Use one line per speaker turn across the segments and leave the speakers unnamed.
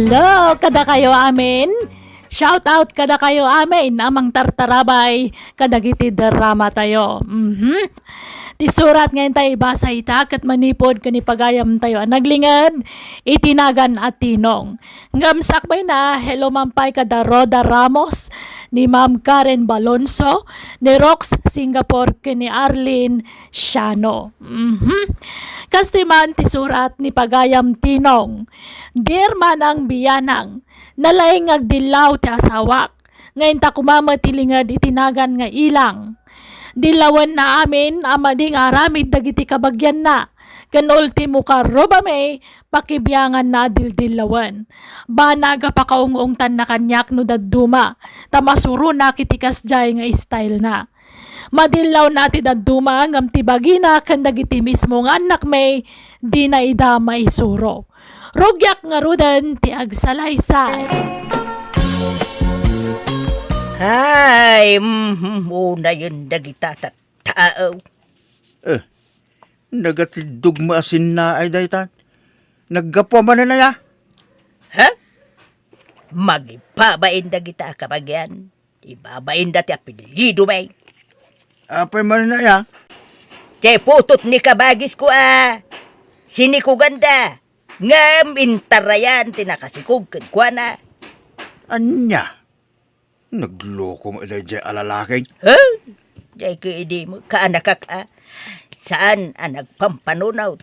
Hello, kada kayo amin. Shout out kada kayo amin. Amang tartarabay, kadagiti drama tayo. Ti surat ngayon tayo ibasa ita kat manipod kani pagayam tayo. Naglingad, itinagan at tinong. Ngamsak bay na, hello mampay kada Roda Ramos, ni Ma'am Karen Balonso, ni Rox Singapore, kani Arlene Shano. Kastoy man ti surat ni pagayam tinong. Dear man ang biyanang, nalaing agdilaw ti asawak. Ngayon ta kumama tilingad itinagan nga ilang. Dilawan na amin, amading aramid dagiti kabagyan na. Kan ultimo ka robame, pakibiyangan na dildilawan. Banaga pa kaungungtan na kanyak no daduma, tamasuro na kitikas jay nga style na. Madilaw na ti daduma, ngam tibagina kan dagiti mismo nga anak may, di na ida maisuro. Rogyak nga rudan ti agsalaysay.
Ay, muna yun dagita tao.
Nagatidug maasin na ay daytan. Naggapo man na ya.
Ha? Magibabain dagita kapag yan. Ibabain dati apelido may.
Apay man na ya.
Che putot ni kabagis ko Sini ko ganda. Ngam intarayan tinakasikog kwa na.
Anya? Nagloko mo dahil dyan alalaking.
Ha? Jay ko hindi mo kaanakak Saan nagpampanunaw?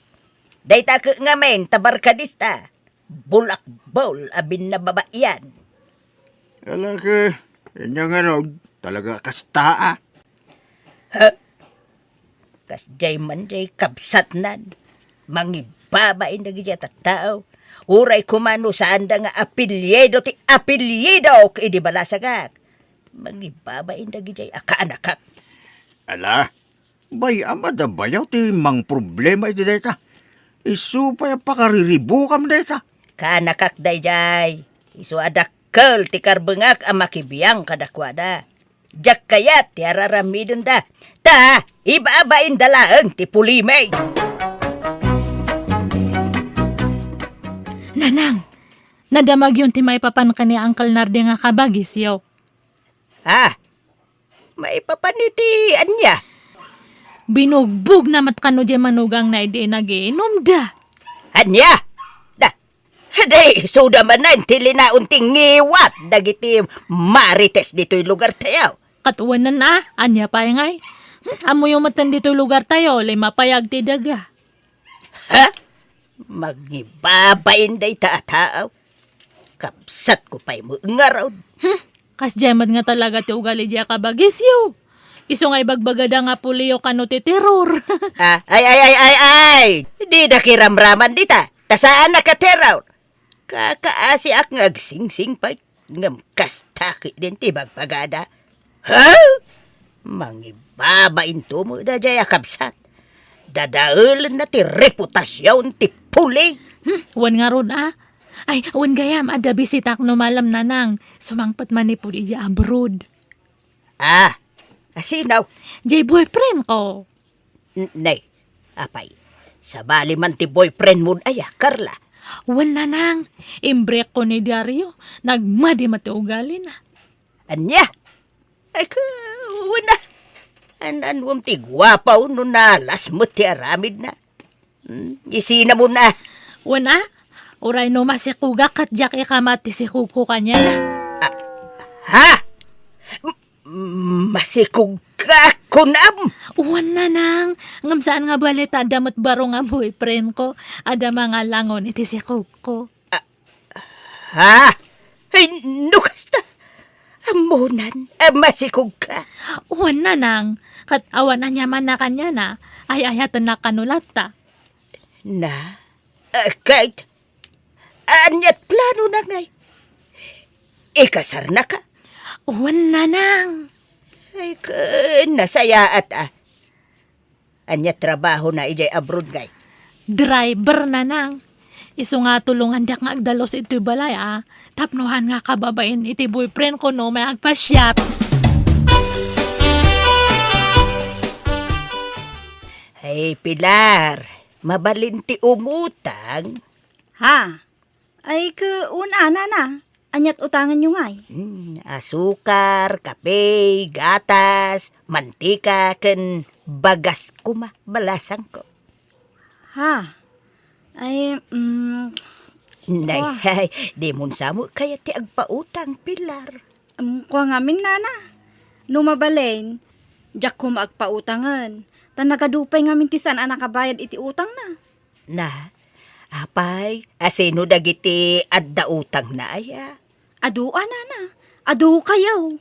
Dayta ka nga men tabarkadista. Bulak bowl abin na babayan.
Alake, inya nga no, talaga kastaa.
Ha? Kas jay man jay kabsatnan. Mangibabain na gijay tao. Uray kumano saan da nga apelyido ti apelyido idi balasagak. Mangibabain da gijay akaanakak.
Ala, bay amada bayaw ti mang problema iti dayta. Isupay pakariribukam dayta.
Kaanakak day jay. Isu adakkel ti karbengak makibiyang kadakwada. Jak kayat ti araramidon da. Ta, ibabain dalaeng ti pulimay.
Nanang, nadamag yun ti maipapan ka ni Uncle Nardi nga kabagis yaw.
May papaniti anya.
Binugbog na matkano di manugang na idi nagiinom da.
Anya? Da, haday, suda man na, tili na unting ngiwat, dagiti marites dito'y lugar tayo.
Katuwanan anya pa ngay. Amo yung matan dito'y lugar tayo, lay mapayag ti daga.
Ha? Magibabain day tao. Kapsat ko pa'y mo ngaraw.
Kas jemad nga talaga ti ugali di kabagis yaw. Iso nga ibagbagada nga puliyo kano ti terror.
Ay! Di na kiramraman dita. Tasaan nakateraw. Kakaasi ak ngagsingsing pa'y ngam kastaki din ti bagbagada. Ha? Mangibabain to mo da jaya kapsat. Dadaulan na ti reputasyon ti puli.
Wan nga ron Ay, wan gayam, ada bisita no malam nanang. Sumangpat manipod ija abroad.
Asinaw?
Jay boyfriend ko.
Nay, apay. Sa bali man ti boyfriend mo Carla.
Wan nanang, imbrek ko ni Dario. Nagmadi mati ugali na.
Anya? Ay, wala. Anwam ti gwapaw no nalas mo ti aramid na. Isina mo na.
Wana, uray no masikuga kat jak ikamati si kuko kanya na.
Ha? Masikuga kunam?
Wana nang, ngam saan nga balita damot baro nga boyfriend ko. Ada mga langon iti si kuko.
Ha? Ay, nukasta. Amunan, masikuga.
Wana nang, kat awan na niya man na kanya na, ay ayatan na kanulata.
Na? Kahit, anyat plano na ngay. Ikasar na ka?
Uwan na nang.
Ay, nasaya at anyat trabaho na ijay abroad ngay.
Driver na nang. Iso nga tulungan dak nga agdalos iti balay Tapnuhan nga kababain iti boyfriend ko no may agpasyat.
Ay, Pilar, mabalinti umutang.
Ha? Ay, una na. Anyat utangan nyo ngay.
Asukar, kape, gatas, mantika, ken bagas kuma, balasang ko.
Ha? Ay,
Nay,
Wah.
hay, di mun samo kaya ti agpautang Pilar.
kuha ngamin nana. Numabalain, jak ko maagpautangan. Tan nagadupay ngamin ti saan ang nakabayad iti utang na.
Na, apay, asino dagiti adda utang na aya.
Adu, nana. Adu kayaw.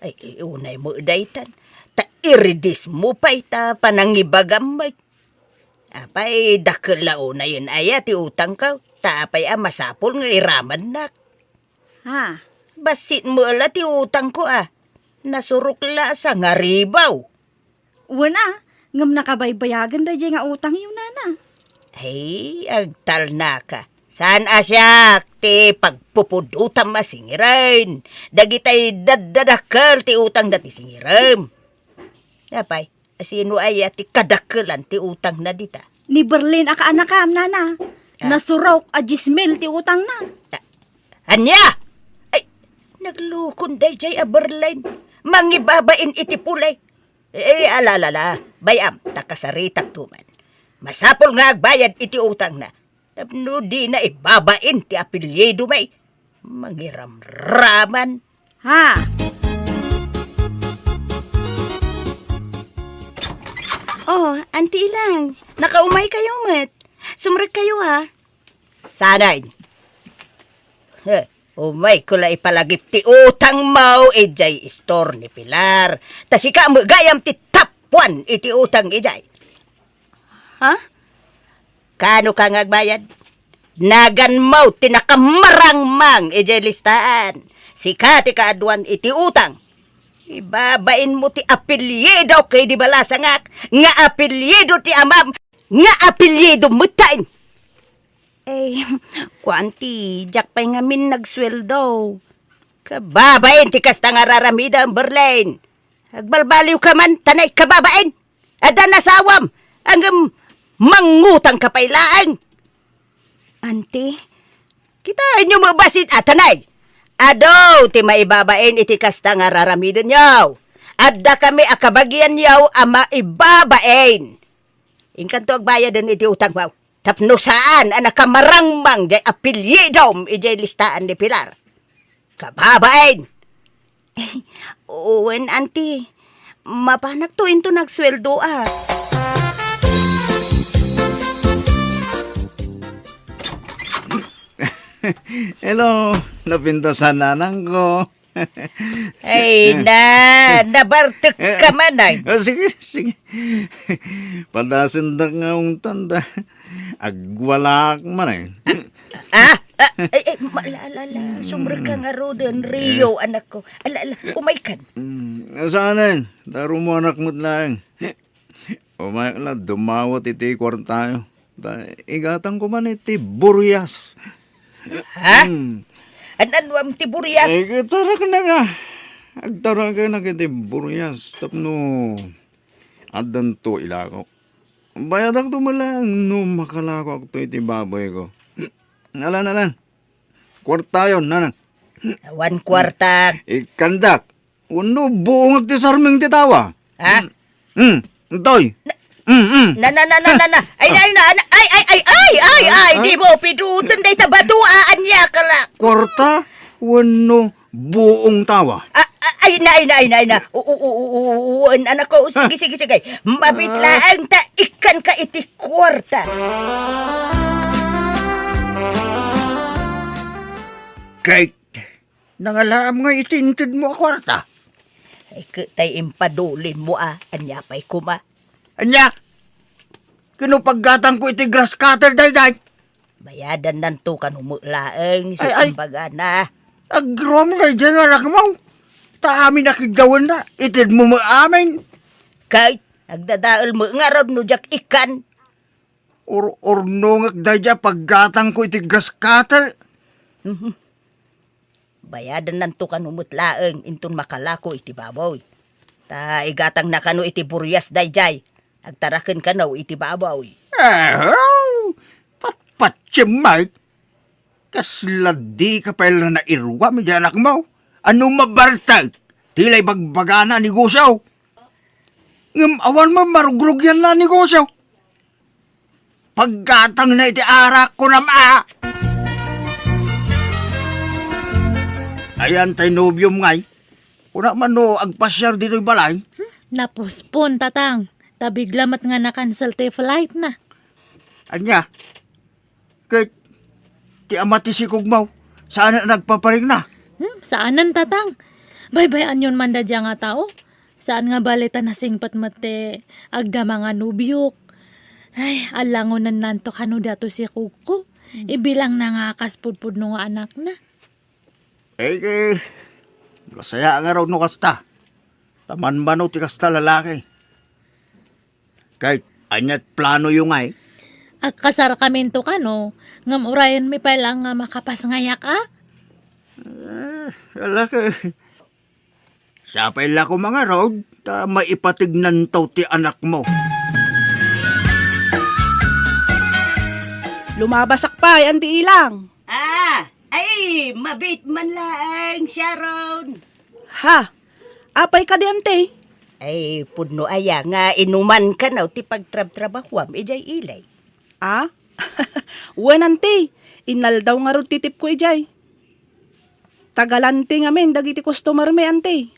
Ay, unay mo daytan. Ta iridis mo pa ita panangibagamay. Apay, dakalaw na yun aya ti utang ka. Ta apay masapol nga iraman na.
Ha?
Basit mo ala ti utang ko Nasurukla sa nga ribaw.
Wala. Ngam nakabaybayagan da nga utang yun nana.
Ay, agtal na ka. Saan asyak ti pagpupudutam masingiran? Dagitay dadadakal ti utang dati singiram. Apay, asino ay ti kadakalan ti utang na dita?
Ni Berlin aka anakam nana. Nasurok a 10,000 ti utang na.
Anya! Ay, naglukon day jay aberlain. Mangibabain iti pulay. Alalala, bayam, takasaritak tuman. Masapol nga agbayad iti utang na. Tapno di na ibabain ti apelyido may. Mangiramraman.
Ha?
Oh, auntie lang. Nakaumay kayo, Mat. Sumrek kayo, ha?
Sanay. Umay ko la ipalagip ti utang mau ijay store ni Pilar. Tasika mo gayam ti top 1 iti utang ijay.
Ha?
Kano ka ngagbayad? Nagan mau tinakamarang mang ijay listaan. Sika ti kaadwan iti utang. Ibabain mo ti apelyido kay di balasangak. Nga apelyido ti amam. Nga apelyido mo tain.
Eh, kuanti, jak pa'y ngamin nagsweldo.
Kababain ti kasta nga raramida ang Berlin. Agbalbaliw ka man, tanay kababain. Ada nasawam, hanggang mangutang kapailaan.
Auntie?
Kita inyo mabasit tanay. Ado, ti maibabain iti kasta nga raramida nyaw. Adda kami akabagyan yaw ama ibabain. Ingkanto agbayadan iti utang mo. Tapno saan ang nakamarangmang di apelyidom ijay listaan ni Pilar. Kababain!
Uwan, auntie. Mapanak to into nagsweldo,
Hello, napintasan nanang ko.
Ay nabartok ka man ay.
Sige. Padasin da nga ang tanda. Agwala ka man eh.
Malala, sumra ka nga roden, Rio, anak ko. Alala, umaykan.
Saan Daro mo anak mo't lang. Umay ka lang, dumawat iti kwartayo. Igatang ko man iti buryas.
Ha? Anwam ti buryas?
Tarak na nga. Agtarak ka na iti buryas. Tapno, adan to ilako. Bayadak to malang no makalako ako iti baboy ko. Nalan. Kwartayon, nanan.
1 kwarta.
Ikandak. Uno buong ti sarming titawa.
Ha?
Toy.
Na. Ay, di mo pidutan day tabatuaan niya kala.
Kwarta, uno buong tawa.
Ay, na. Uwan, anak ko. Sige. Mabitlaan ta, ikan ka iti kwarta.
Kate, nangalaam nga itintid mo kwarta.
Ay, tay impadulin mo anya pa'y kuma.
Anya, kinupaggatang ko iti grass cutter day.
Bayadan nanto ka numulaang sa
Ay.
kumbaga na.
Agrom na dyan anak mo. Ta amin nakigawan na, itid mo maamin.
Kahit nagdadaal mo nga rod no jak ikan.
Nungak day paggatang ko iti grass cutter.
Bayadan nanto ka numutlaang intun makalako iti baboy. Ta igatang na kano iti buryas dayjay. Agtaraken ka no iti baboy.
Patpat si Mike. Kasladi ka pala na irwa mi di anak mo. Ano mabartag? Tila'y bagbagana negosyo. Ngam awan mo marugrug yan na negosyo. Paggatang na iti arak ko na maa. Ayan tay nobyom ngay. Kuna man no agpasyar dito'y balay.
Napuspon, tatang. Tabiglamat nga na-cancel te flight na.
Anya? Kahit ti amati si Kugmaw. Saan na nagpaparing na?
Saanan, tatang? Baybayan yun man da dya nga tao. Saan nga balita na singpat mate agda mga nubyok. Ay, alangonan nanto kano dato si Kuko. Ibilang na nga kaspudpud no nga anak na.
Masaya nga raw no kasta. Taman ba no ti kasta lalaki? Kahit anyat plano yung ay.
Kasar kami to ka no. Ngam urayan mi pa lang nga makapas ngayak
Lalaki. Siya pa ila ko mga road. Ta maipatignan to ti anak mo.
Lumabasak pa, Auntie Ilang.
Ay, mabit man lang, Sharon.
Ha? Apay ka di, Auntie?
Ay, pudno aya nga inuman ka na ti pagtrab-trabahwam, ijay ilay.
Ah? Wen, Auntie. Inal daw nga ro titip ko ijay. Tagalante nga men, dagiti customer me, Auntie.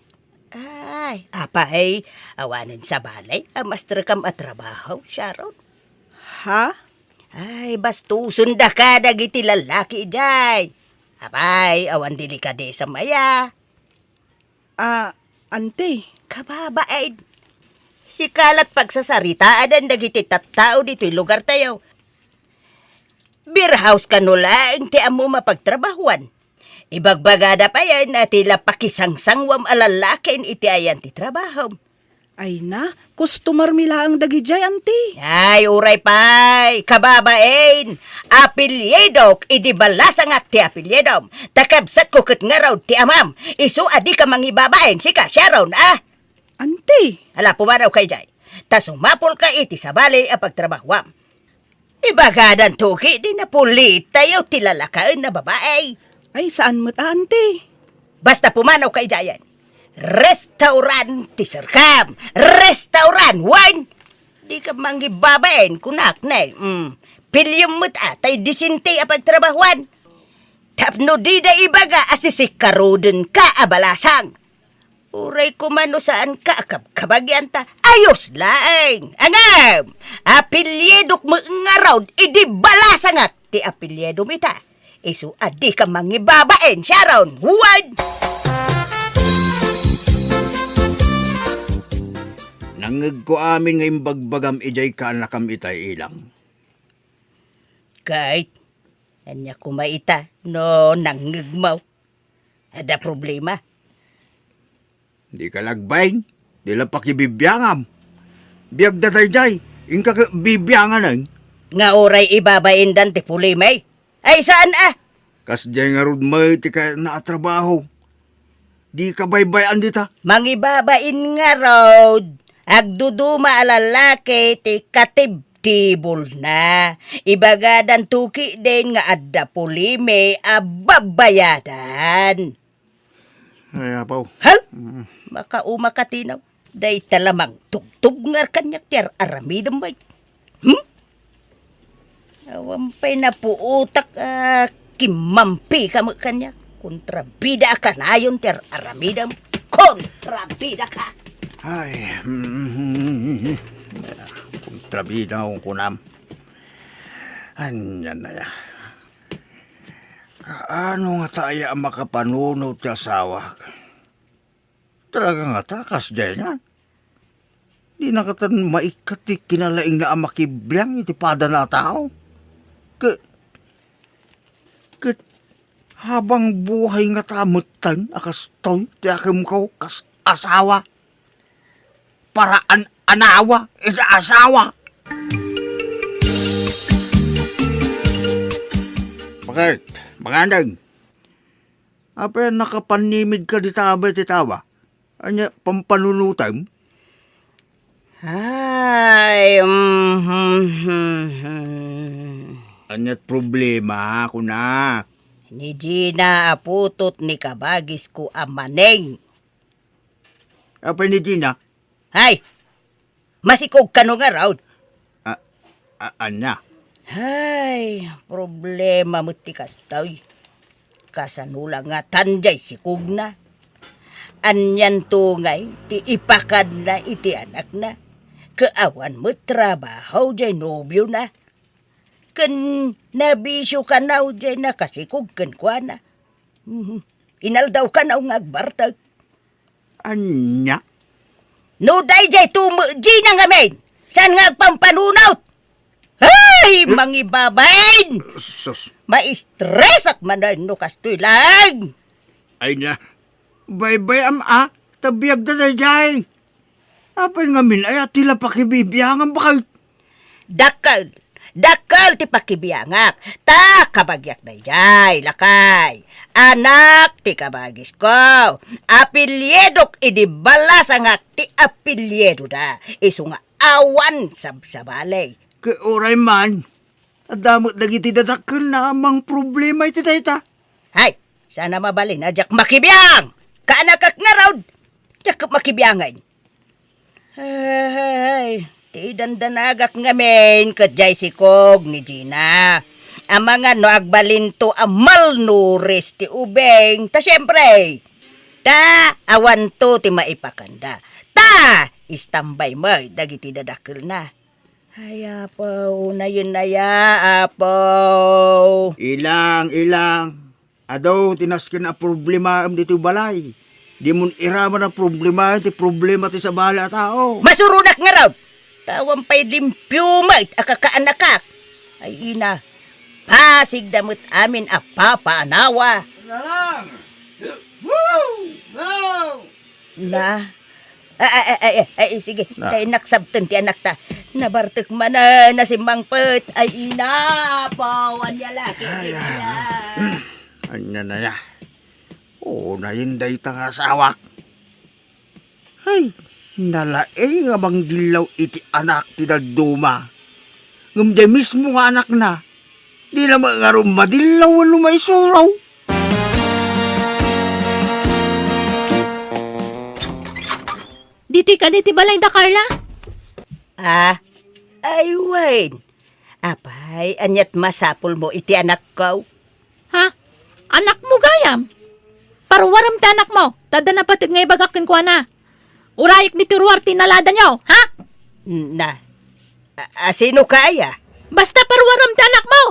Ay, apay, awanan sa balay, amastra kam at trabaho, Sharon.
Ha?
Ay, bastusun da ka, dagiti lalaki, ijay. Apay, awan dili ka di sa maya.
Auntie.
Kababaid. Si kalat pagsasaritaan ang dagiti tattao dito'y lugar tayo. Beer house ka nula, ti amo mapagtrabahuan. Ibagbagada pa yan na tila pakisangsangwam alalakin iti ayan ti trabaho.
Ay na, customer mila ang dagijay, Auntie.
Ay, uray pay, kababain. Apilyedok, idi balasang ak ti apilyedom. Takabsat ko kat nga raw ti amam. Isu adi ka mangibabain, sika, Sharon,
Auntie.
Hala, pumanaw kay jay. Ta sumapol ka iti sa bali a pagtrabahwam. Ibagadan tuki, di na pulit tayo tilalakaan na babae.
Ay, saan mo't, Auntie?
Basta pumanaw kay jayan. Restaurant ti Sirkam. Restaurant, wine. Di ka mangibabain kunak na Pilyong mo't atay disinte a pagtrabahuan. Tapno di da ibaga asisikarodon ka abalasang. Uray kumano saan ka kabagyan ta. Ayos laeng. Angam. Apilyedok mo nga raw. Idi balasang at ti apilyedom ita. Isu adi ka mangibabain, Sharon. Huwad.
Nangag ko amin ngayong bagbagam ijay ka nakam itay ilang.
Kahit, anya kumaita, no nangigmaw. Ada problema.
Di ka lagbayin. Di lang pakibibiyangam. Biyag datay jay. Ingka ka bibiyangan
Nga oray ibabain dan ti pulimay. Ay saan
Kas jay nga rod may ti ka naatrabaho. Di ka baybayan dita.
Mangibabain nga road. Agduduma alalaki ti katibtibol na. Ibagadan tuki din nga adda pulime ababayadan.
Ay, apaw.
Ha? Makauma katinaw. Day talamang tugtog nga kanyak tiar aramidam bay. Awampay na puutak kimampi ka mo kanyak. Kontrabida ka na yun tiar aramidam. Kontrabida ka.
Ay, kontrabida akong kunam. Anyan na ya. Kaano nga tayo ang makapanunod ti asawa? Talaga nga takas dyan yan. Di na katan maikati kinalaing na ang makibiyang iti pada na tao. Habang buhay nga tamutan akas toy ti akim ko kas asawa. Para anawa iti asawa. Bakit? Magandang. Apa nakapanimid ka di tabay ti tawa? Anya pampanunutan?
Ay,
Anya't problema, kunak.
Ni Gina aputot ni kabagis ko amaneng.
Apa ni Gina?
Hay! Masikog ka no nga raw.
Anya?
Hay, problema mo ti kastoy. Kasanula nga tanjay sikog na. Anyan tungay, ti ipakad na iti anak na. Kaawan mo trabaho jay nobyo na. Kan nabisyo ka na jay na kasikog kan kwa na. Inaldaw ka na ngagbartag.
Anya?
No day jay tumuji na nga men. San nga pampanunaw? Hay, mangibabain!
Sus.
Ma-stress ak manan no kastoy lang.
Ay na. Bye-bye tabiyag da jay. Apay nga min ay atila pakibibiyangan bakit?
Dakal ti pakibiyangak. Ta kabagyak dayjay, lakay. Anak ti kabagis ko. Apelyedok idibala sa nga ti apelyedo da. Isu nga awan sabsabalay.
Kay oray man. Adamot dagiti dadakkel na amang problema iti dayta.
Hay, sana mabalin na jak makibiyang. Kaanakak nga raw. Jak makibiyangan. Ay, ti dandanagak nga men kadjay sikog ni Gina. Ang mga no agbalinto amal nuris ti ubeng. Ta siyempre, ta awan to ti maipakanda. Ta istambay mo dagiti dadakkel na. Ay, apaw, na yun na ya, apaw.
Ilang. Adaw tinaskin na problema am dito balay. Di mo iraman ang problema ti sa bala tao.
Masurunak nga raw. Tawang pa'y limpyo mo, akakaanakak. Ay, ina, pasig damot amin a papaanawa.
Nalang! Woo! No!
Na, ay, sige,
Na.
kay naksabten ti anak ta. Nabartek man na si Mangpet. Ay, ina, pawan niya laki.
Anya na ya. Oo, na hinday ta nga sawak. Ay, nalae nga bang dilaw iti anak ti dagduma. Ngumday mismo nga anak na. Di na nga madilaw ano may suraw.
Diti ka diti balay da, Carla?
Ay, Wayne. Apay, anyat masapul mo iti anak ko.
Ha? Anak mo gayam? Parwaram ti anak mo. Tada na patig ngay bagakin ko na. Urayik ni tiruar tinalada nyo, ha?
Na, sino kaya?
Basta parwaram ti anak mo!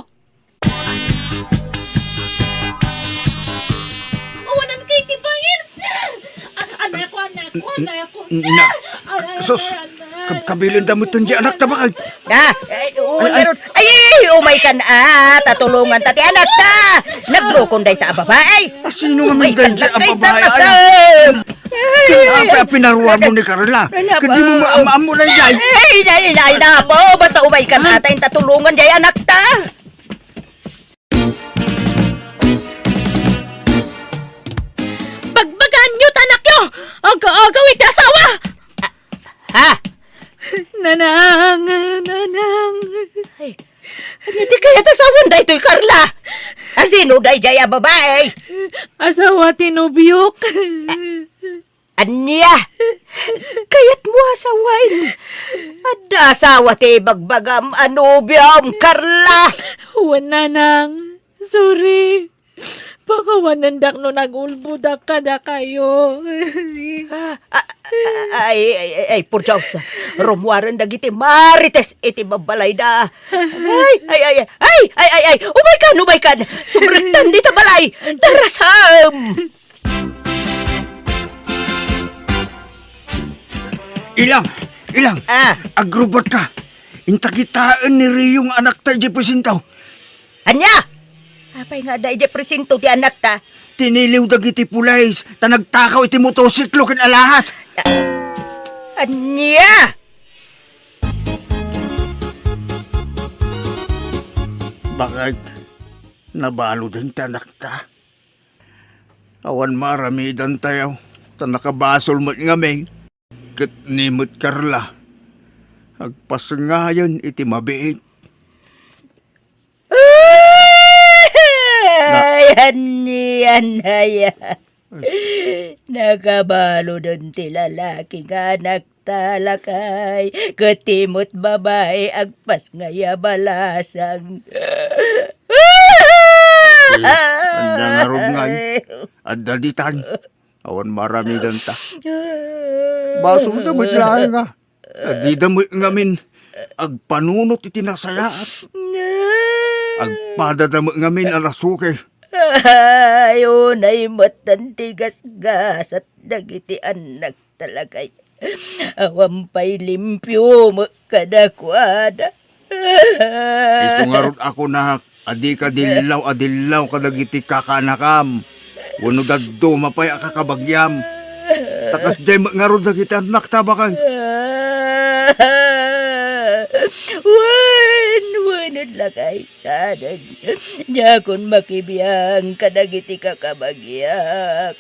Awanan kay tibayin! Anak ko!
Na, sus, kabilin damo itong di anak tabakal.
Umay ka na, tatulungan ta ti anak ta. Naglukon day ta babae.
Sino nga may dahil ang babae ay? Kaya pinaruan mo ni Carla. Kadi mo maamaam mo na yan.
Ay, na po. Basta umay ka na tayong tatulungan day anak ta.
Bagbagan nyo, anak nyo! Agawit na asawa!
Ha?
Nanang!
Hindi kaya tasawan day to'y Carla. Sino day jaya babae?
Asawa tinubyok.
Anya? Kayat mo asawain. Ada asawa ti bagbagam anubyam, Carla.
Nanang, sorry. Pakawanandak no nagulbudak ka na kayo.
Ay, por Diyos. Rumuaran dagiti marites iti babalay da. Ay, umay ka. Sumrektan dito balay. Tarasam.
Ilang. Agrobot ka. Intakitaan ni Riyong anak tayo di pasintaw.
Anya? Apay nga dahi di presinto ti anak ta.
Tiniliw dagiti pulays. Tanagtakaw iti motosiklo kin alahas.
Anya?
Bakit? Nabalo din tanak ta. Awan maramidan tayo. Tanakabasol mo't ngameng. Kat nimot Carla. Agpasangayon iti mabiit.
Yan haya. Nakabalo doon ti lalaki nga nagtalakay. Katimot babae agpas nga yabalasang.
Anda nga ron nga. Anda ditan. Awan marami dan ta. Basong damit lang nga. Adi damit ngamin. Agpanunot iti nasayaat. Agpadadamot ngamin arasuke.
Ayun ay matantigas-gas at dagiti anak talagay. Awampay limpyo mo kadakwada.
Iso nga ron ako na adi ka adilaw kadagiti kakanakam. Wano gaddo mapay akakabagyam. Takas jay nga ron dagiti anak tabakay.
Wanod lagay sanan. Diya kon makibiyang kadagiti kakabagyak.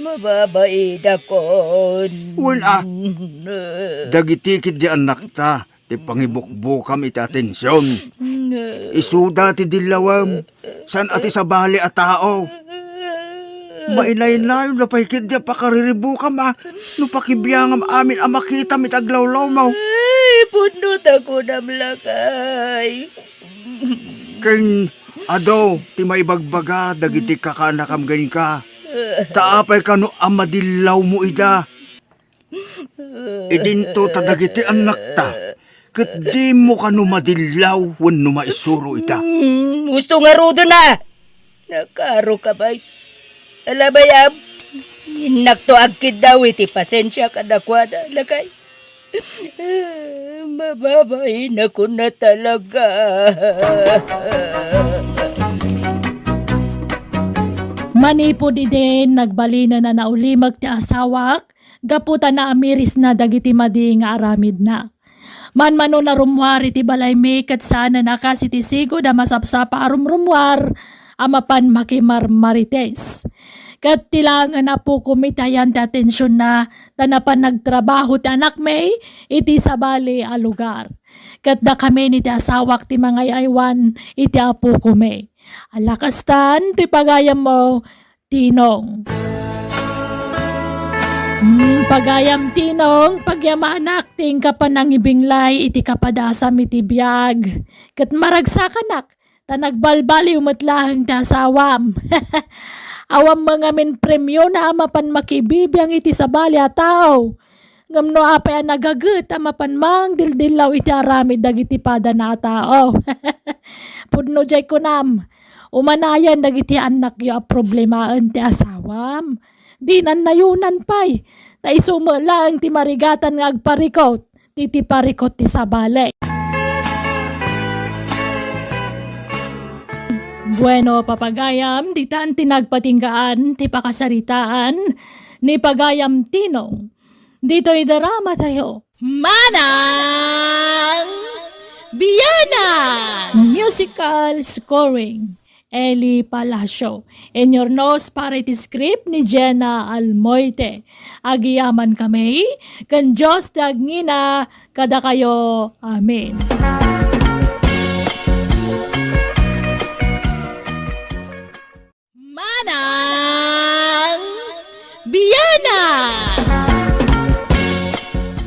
Mababait akon.
Wala. Dagiti kid di anak ta. Ti pangibukbukam iti atensyon. Isuda ti dilawam. San ati sa bali a tao. Mainay-nay na paikid di pakariribukam no pakibiyangam amin ang makita mitaglawlaw mo.
Ay, punot ako namlakay.
King ado ti maibagbaga dagiti kakanakam ganin ka. Taapay ka no amadilaw mo ida. Idinto ta dagiti anak ta. Kat di mo ka no madilaw wan no maisuro ita.
Gusto nga rudo na. Nakaro ka ba? Alabayam. Nakto agkid daw iti pasensya kadakwada lakay. Mababain ako na talaga.
Manipod din nagbalina na naulimag ti asawak, gaputa na amiris na dagiti madi nga aramid na. Manmano na rumwar iti balay may kat sana nakasi ti sigo da masapsapa arumrumwar, amapan makimarmarites. Kat tilangan na po kumitayan ti atensyon na tanapan nagtrabaho ti anak may iti sabali a lugar. Kat da kami ni ti asawak ti mga aywan iti apo kume. Alakastan ti pagayam mo, Tinong. Pagayam Tinong, pagyamanak ting kapanangibinglay iti kapadasam iti biyag. Kat maragsakannak, tanagbalbali umatlahang ti asawam. Awam mga min premyo na amapan makibibiyang iti sabali a tao. Ngamno apay nagagut amapan mang dildilaw iti aramid dagiti pada na tao. Pudno jay kunam. Umanayan dagiti anak yo a problemaan ti asawam. Di nan nayunan pay. Ta isumala ti marigatan nga agparikot. Titi parikot ti sabali. Bueno, papagayam, di taan tinagpatinggaan, ti pakasaritaan, ni pagayam Tinong. Dito'y darama tayo. Manang Biyana! Musical scoring, Eli Palacio. In your nose, parity script ni Jenna Almoite. Agiyaman kami, kan Diyos dagnina, kada kayo. Amen. Manang Biyana!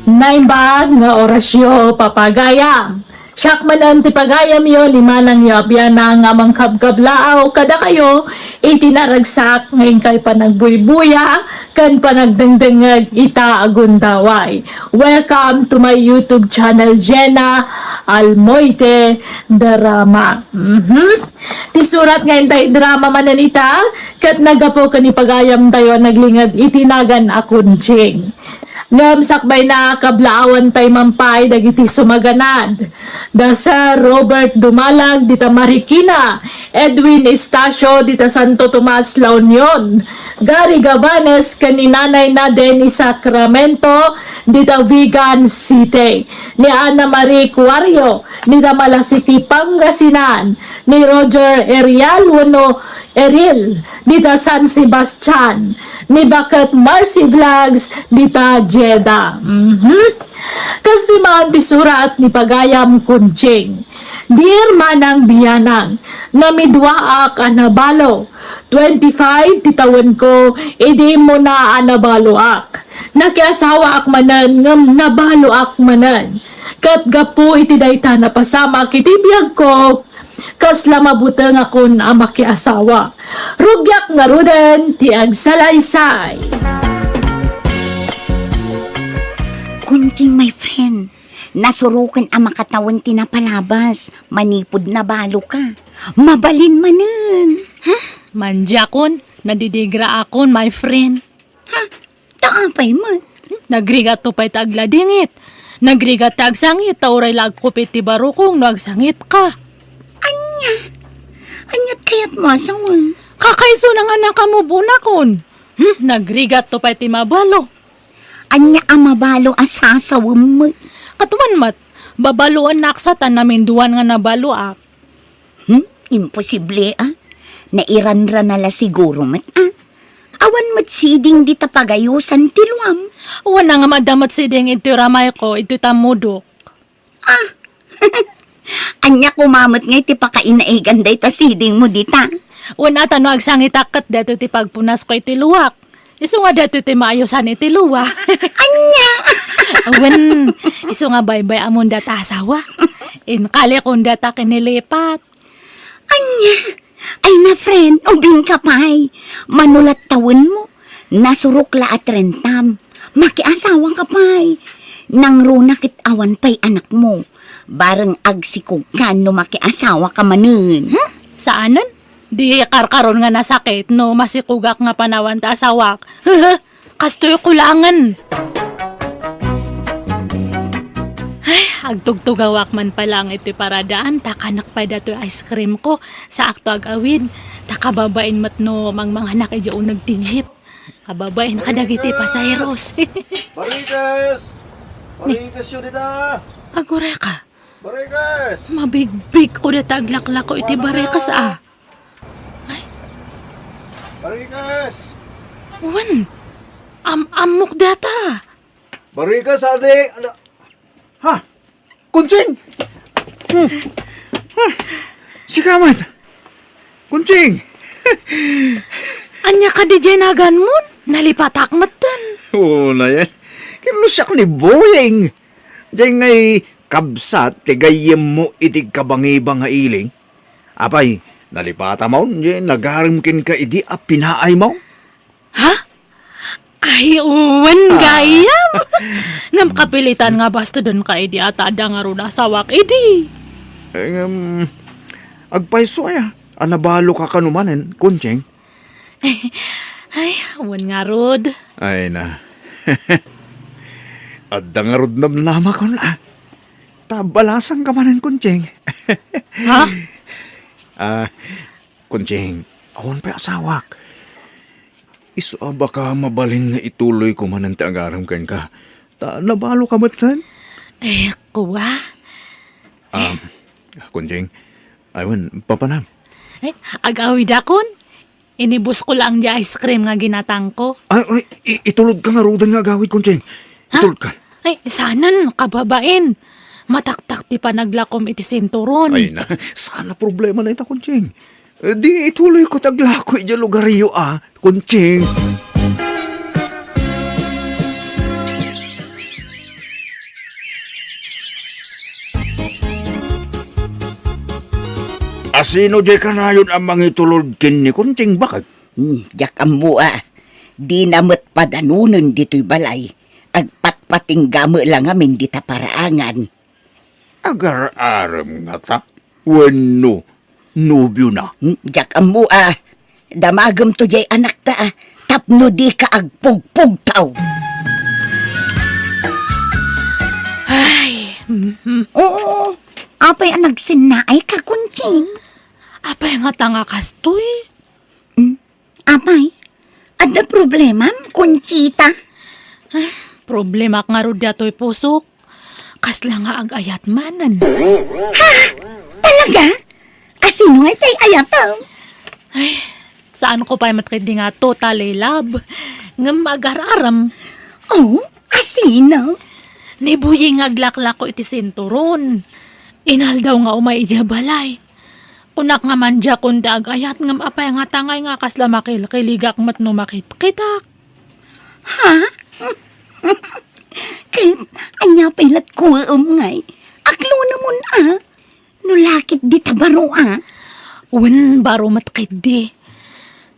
Naimbag nga orasyo papagayam. Siyak manan ti pagayam yo ni Manang Biyana nga mangkabkablaaw kada kayo itinaragsak ngayon kay panagbuy-buya kan panagdengdengag ita agundaway. Welcome to my YouTube channel Jenna Almoite Drama. Ti surat ngayon tayo drama mananita kat nagapo ka ni pagayam tayo naglingag itinagan akon ching. Ngam sakbay na kablaawan tay mampay dagiti sumaganad. Dasa Robert Dumalag dita Marikina, Edwin Estacio dita Santo Tomas La Union, Gary Gavanes kaninanay na Denny Sacramento dita Vigan City, ni Ana Marie Cuario dita Malasiki Pangasinan, ni Roger Erial wano Eril, dita San Sebastian, ni Bakat Marcy Vlogs, dita Jeddah. Kasi mga bisurat ni Pagayam Kunching. Dear Manang Biyanang, namidwaak anabalo. 25 titawan ko, edi mo na anabalo ak. Nakiasawa ak manan, ngam nabalo ak manan. Kat gapo iti dayta na pasama kitibiyag ko, kas lamabutang akon ang makiasawa. Rugyak nga rudan, ti agsalaysay.
Kunting, my friend, nasurukan ang makatawan tinapalabas. Manipod na balo ka. Mabalin manan.
Manjakon, nadidigra akon, my friend.
Taapay mo.
Nagrigat to pa'y tagladingit. Nagrigat tagsangit, tauray lagkupit ti barukong, no agsangit ka.
Anyat kayat mo asawan.
Kakaiso na nga nakamubunakon. Nagrigat to pa'y ti mabalo.
Anya ang mabalo asasawam mo.
Katuman mat, babaluan naksatan namin duwan nga nabaluak.
Imposible Nairanra nala siguro mat Awan mat siding di tapagayusan tiluam.
Wana nga madamat siding ito ramay ko, ito tamudok.
Anya kumamat nga iti pakainaigan day ta siding mo dita.
Wana tano agsangit akat dato ti pagpunas ko iti luwak. Iso nga dato ti maayusan iti luwa.
Anya!
Awan, iso nga baybay amon data asawa. Inkali kong data kinilipat.
Anya! Ay na friend, ubing ka pa'y. Manulat tawon mo. Nasurukla at rentam. Makiasawa ka pa'y. Nang runakit awan pa'y anak mo. Barang agsikog ka no makiasawa ka manin.
Saanan? Di karkaron nga nasakit no masikugak nga panawan ta asawak. Kastoy kulangan. Ay, agtugtugawak man palang ito'y paradaan, takanak pa dato ice cream ko, sa akto agawid, takababain mat no mangmanghanak ay diyo nagtijip. Kababain kadagiti pasayros.
Barikas! Barikas yun dita!
Agure ka,
Barikas!
mabigbig ko na taglaklak ko iti barekas
Barikas!
Wan, amok data.
Barikas, ate! Ha? Kunching! Sikaman! Kunching!
Anya ka di jenagan mon, nalipatak matan.
Oo na yan. Kinusak ni Boying. Diyan ngay kabsat, tigayem mo itig kabangiba nga iling. Apay, nalipata mo, diyan nagarimkin ka idi a pinaay mo.
Ha? Ay, uwan gayam. Ngam kapilitan nga basta doon ka idi at ada nga ron asawak idi.
Agpaiso ya. Anabalo ka kanumanen, Kunching.
Ay, uwan nga rod.
Ay na. Adda nga rod namnama ko na. Tabalasang ka manen, Kunching.
Ha?
Kunching, awan pa asawak. Iso baka mabalin nga ituloy ko man ang tagaram kan ka. Nabalo ka matan?
Eh, kuwa.
Kunjing, aywan, papanam.
Ay, agawid akon. Inibus ko lang di ice cream nga ginatang ko.
Ay, itulog ka nga rudan nga gawid, Kunjing. Itulog ka.
Ay, sanan, kababain. Mataktak ti pa naglakom iti sinturon.
Ay na, sana problema na ita, Kunjing. Di ituloy ko taglako iti lugaryo, Kunjing. Asino di ka na yun ang mangitulog kin ni Kunjing bakit?
Jak ang mua. Di namot padanunan dito'y balay. Agpatpating gamo lang amin dita paraangan.
Agar-aram nga ta. Wano, nubyo na.
Jak ang mua. Damagam to jay anak ta. Tapno di ka agpugpug tao.
Ay,
Oo. Apay ang nagsinaay ka, Kunching.
apay nga tanga kastoy.
Apay, ada problema, Kunchita?
Problema nga ro dato'y pusok. Kasla nga agayat manan.
Talaga? Asino nga tay ayataw?
Saan ko pa matkidi nga totally love. Nga mag-araram.
Oh, asino?
Ni Buying aglaklak ko iti sinturon. Inal daw nga umay ija balay. Kunak nga man dya kundag ayat ngam apay nga tangay nga kasla makilkiligak mat no makit-kitak.
Ha? Kahit anya pilat ko ngay. Aklo naman Nulakit di tabaro
Wen baro matkidi.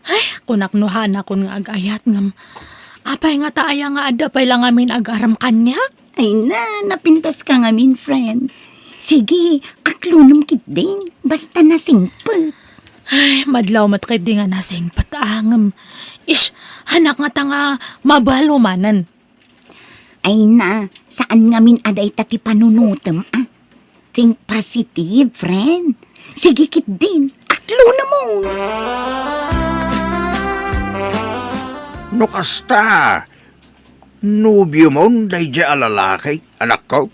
Ay, kunak nuhan akon nga agayat ngam. Apay nga taaya nga ada pay lang amin agaram kanya.
Ay na, napintas ka nga min, friend. Sige, aklunam kit din. Basta na simple.
Ay, madlaw matkidi nga nasing patangam. Ish, hanak nga tanga mabalo manan.
Ay na, saan nga min aday tati panunutem, Think positive, friend. Sige kit din. Aklo na mo.
No kasta. Nubyo mo, day dya alalaki, anak ko.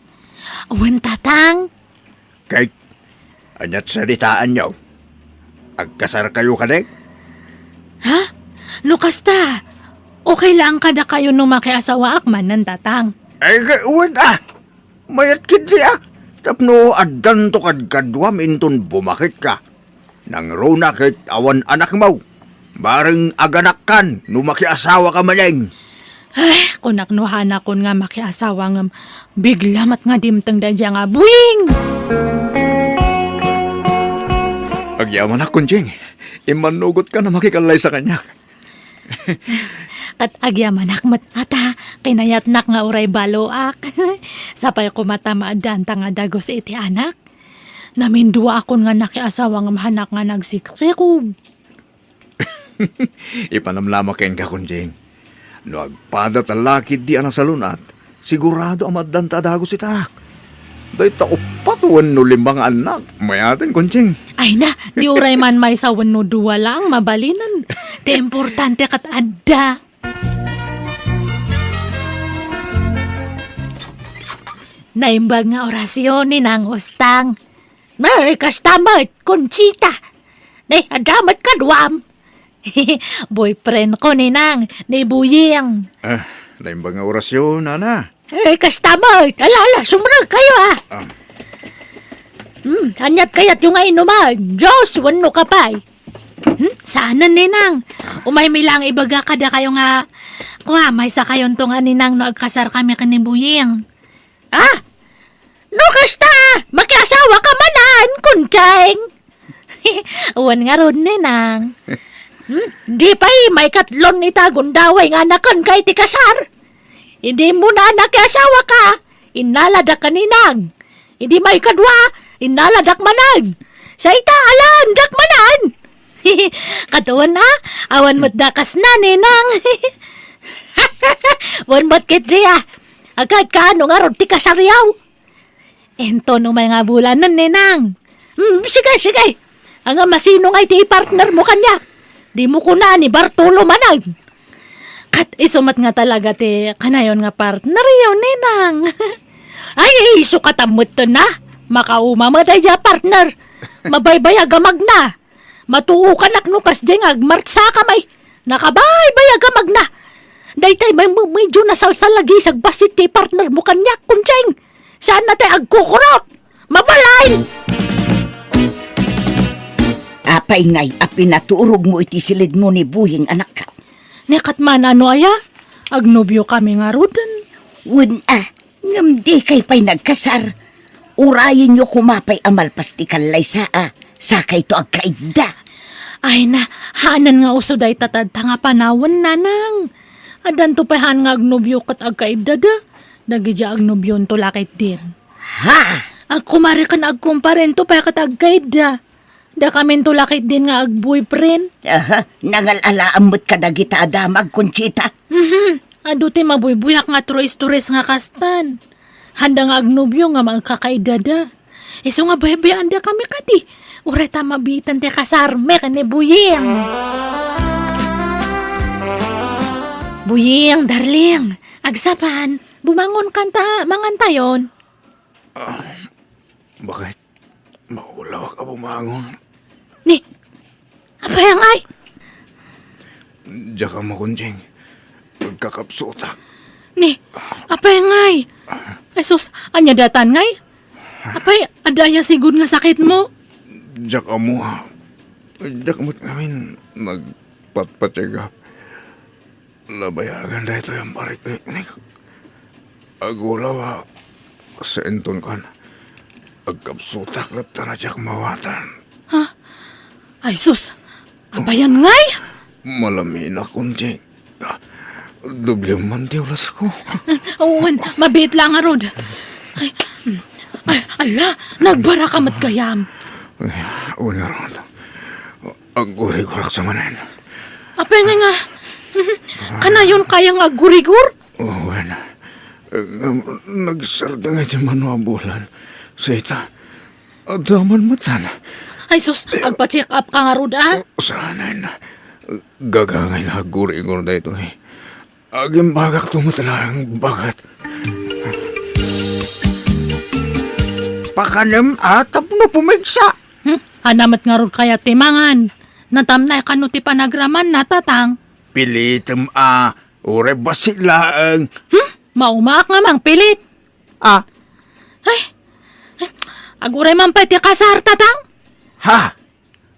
Wen tatang.
Kay, anyat salitaan niyo. Agkasar kayo kadek?
Ha? No kasta. Okay lang kada kayo no makiasawa akman ng tatang.
Ay, gawin mayat kiti Tapno addan to kadkadwam inton bumakit ka. Nang runa kit awan anak mo. Baring aganak kan, no makiasawa ka maleng.
Ay, kunak nuhan akon nga makiasawa ngam. Biglamat nga dimtang dadya nga buwing.
Agyaman akon, Jing. Imanugot ka na makikalay sa kanya.
At agyaman akmat ata, kinayatnak nga uray baloak. Sapay ko matamaadan nga dagos iti anak. Namindua akon nga nakiasawa nga mahanak nga nagsiksikob.
Ipanamlama kain ka, Kunjing. No agpada talakid di anak salunat, sigurado amaddan tadagos itak. Day taupatuan no limbang anak, mayatin, Kunjing.
Ay na, di uray man may sawan no duwa lang, mabalinan. Di importante kat adda. Naimbag nga orasyon ni nang ustang. Mer, kastamat, Conchita. Nay, adamat ka duwam. Boyfriend ko ni nang, ni Buying.
Naimbang nga orasyon, Nana.
Kastamat, alala, sumrag kayo Anyat kayat yung nga inuman. Diyos, wano ka pa'y. Saanan ni nang? Umay milang ibaga kada kayo nga. May sa kayon to nga ni nang no agkasar kami ka ni Buying. No kasta, makiasawa ka manan, Kuncheng. Uwan nga ron ni nang. Di pa'y may katlon itagon daway nga nakan kay ti kasar. Hindi mo na nakiasawa ka, inaladak ka ni nang. Hindi may kadwa, inaladak manan. Sa itaalan, dak manan. Katuan na, awan mo't dakas na ni nang. Wan mo't kitri agad ka ano nga ron ti kasaryaw. Ento no may nga bulanan ni nang. Sige. Ang masino nga iti partner mo kanya. Di mo kuna ni Bartolo manag. Kat isumat nga talaga ti kanayon nga partner yun ni nang. Ay, sukatamot to na. Makauma mo tayo partner. Mabaybay agamag na. Matuo ka naknukas dyan agmartsa kamay. Nakabaybay agamag na. Daytay may medyo nasalsal lagi sagbasit ti partner mo kanya, Kuncheng. Saan na tayo agkukurot? Mabalay!
Apay ngay, apinaturog mo iti silid mo ni Buying anak ka.
Nekat man ano aya? Agnobyo kami nga rudan.
Wun ngamdi kay pa'y nagkasar. Urayin nyo kumapay amalpas ti kalay sakay to agkaigda.
Ay na, hanan nga uso day tatad nga panawan nanang. Adan to pahan nga agnobyo kat agkaidada. Nagidya agnobyon to lakit din.
Ha?
Agkumari kan agkumparen to pa kat agkaida. Da kamin to lakit din nga agboyfriend.
Nangalalaamot ka dagita adamag, Conchita.
Ado ti mabuybuyak nga turis-turis nga kastan. Handa nga agnobyo nga magkakaidada. Iso nga bebe anda kami kadi. Ureta mabitan ti kasarme ka ni Buying. Buying, darling. Agsapan, bumangon kanta, mangantayon.
Bakit? Maulaw ka bumangon.
Ni, apayang ay.
Diyan ka mo, Kunjing. Pagkakapsutak.
Ni, apay ngay. Ay sus, anya datan ngay. Apay, adaya sigud nga sakit mo.
Diyan ka mo, ha. Diyan ka mo namin magpatpatigap. Labayagan na ito yung parik. Agulaw, ha. Sa enton kan. Agkapsutak na tanadyak mawatan.
Ay sus, apayan ngay.
Malami na, Kunjing. Doble man di ulas ko.
Uwan, mabit lang arod. Ay, ala, nagbara ka matgayam.
Una ron. Ang guri-gurak sa manin.
Apay nga. Kanayon kayang agurigur?
Uwan. Nagsarda nga di manuabulan. Sa ita, adaman matan.
Ay sus, agpa-check up ka nga rod ah.
Saanan. Gagangay na guri-gur na ito eh. Aging bagak tumatalang bagat.
Pakanam atap no pumigsa.
Hanamat nga rod kaya timangan. Natamnay kanuti panagraman natatang.
Pilitem ure basilaang.
Maumaak nga mang pilit. Ay, aguray man pa ti kasar tatang.
Ha?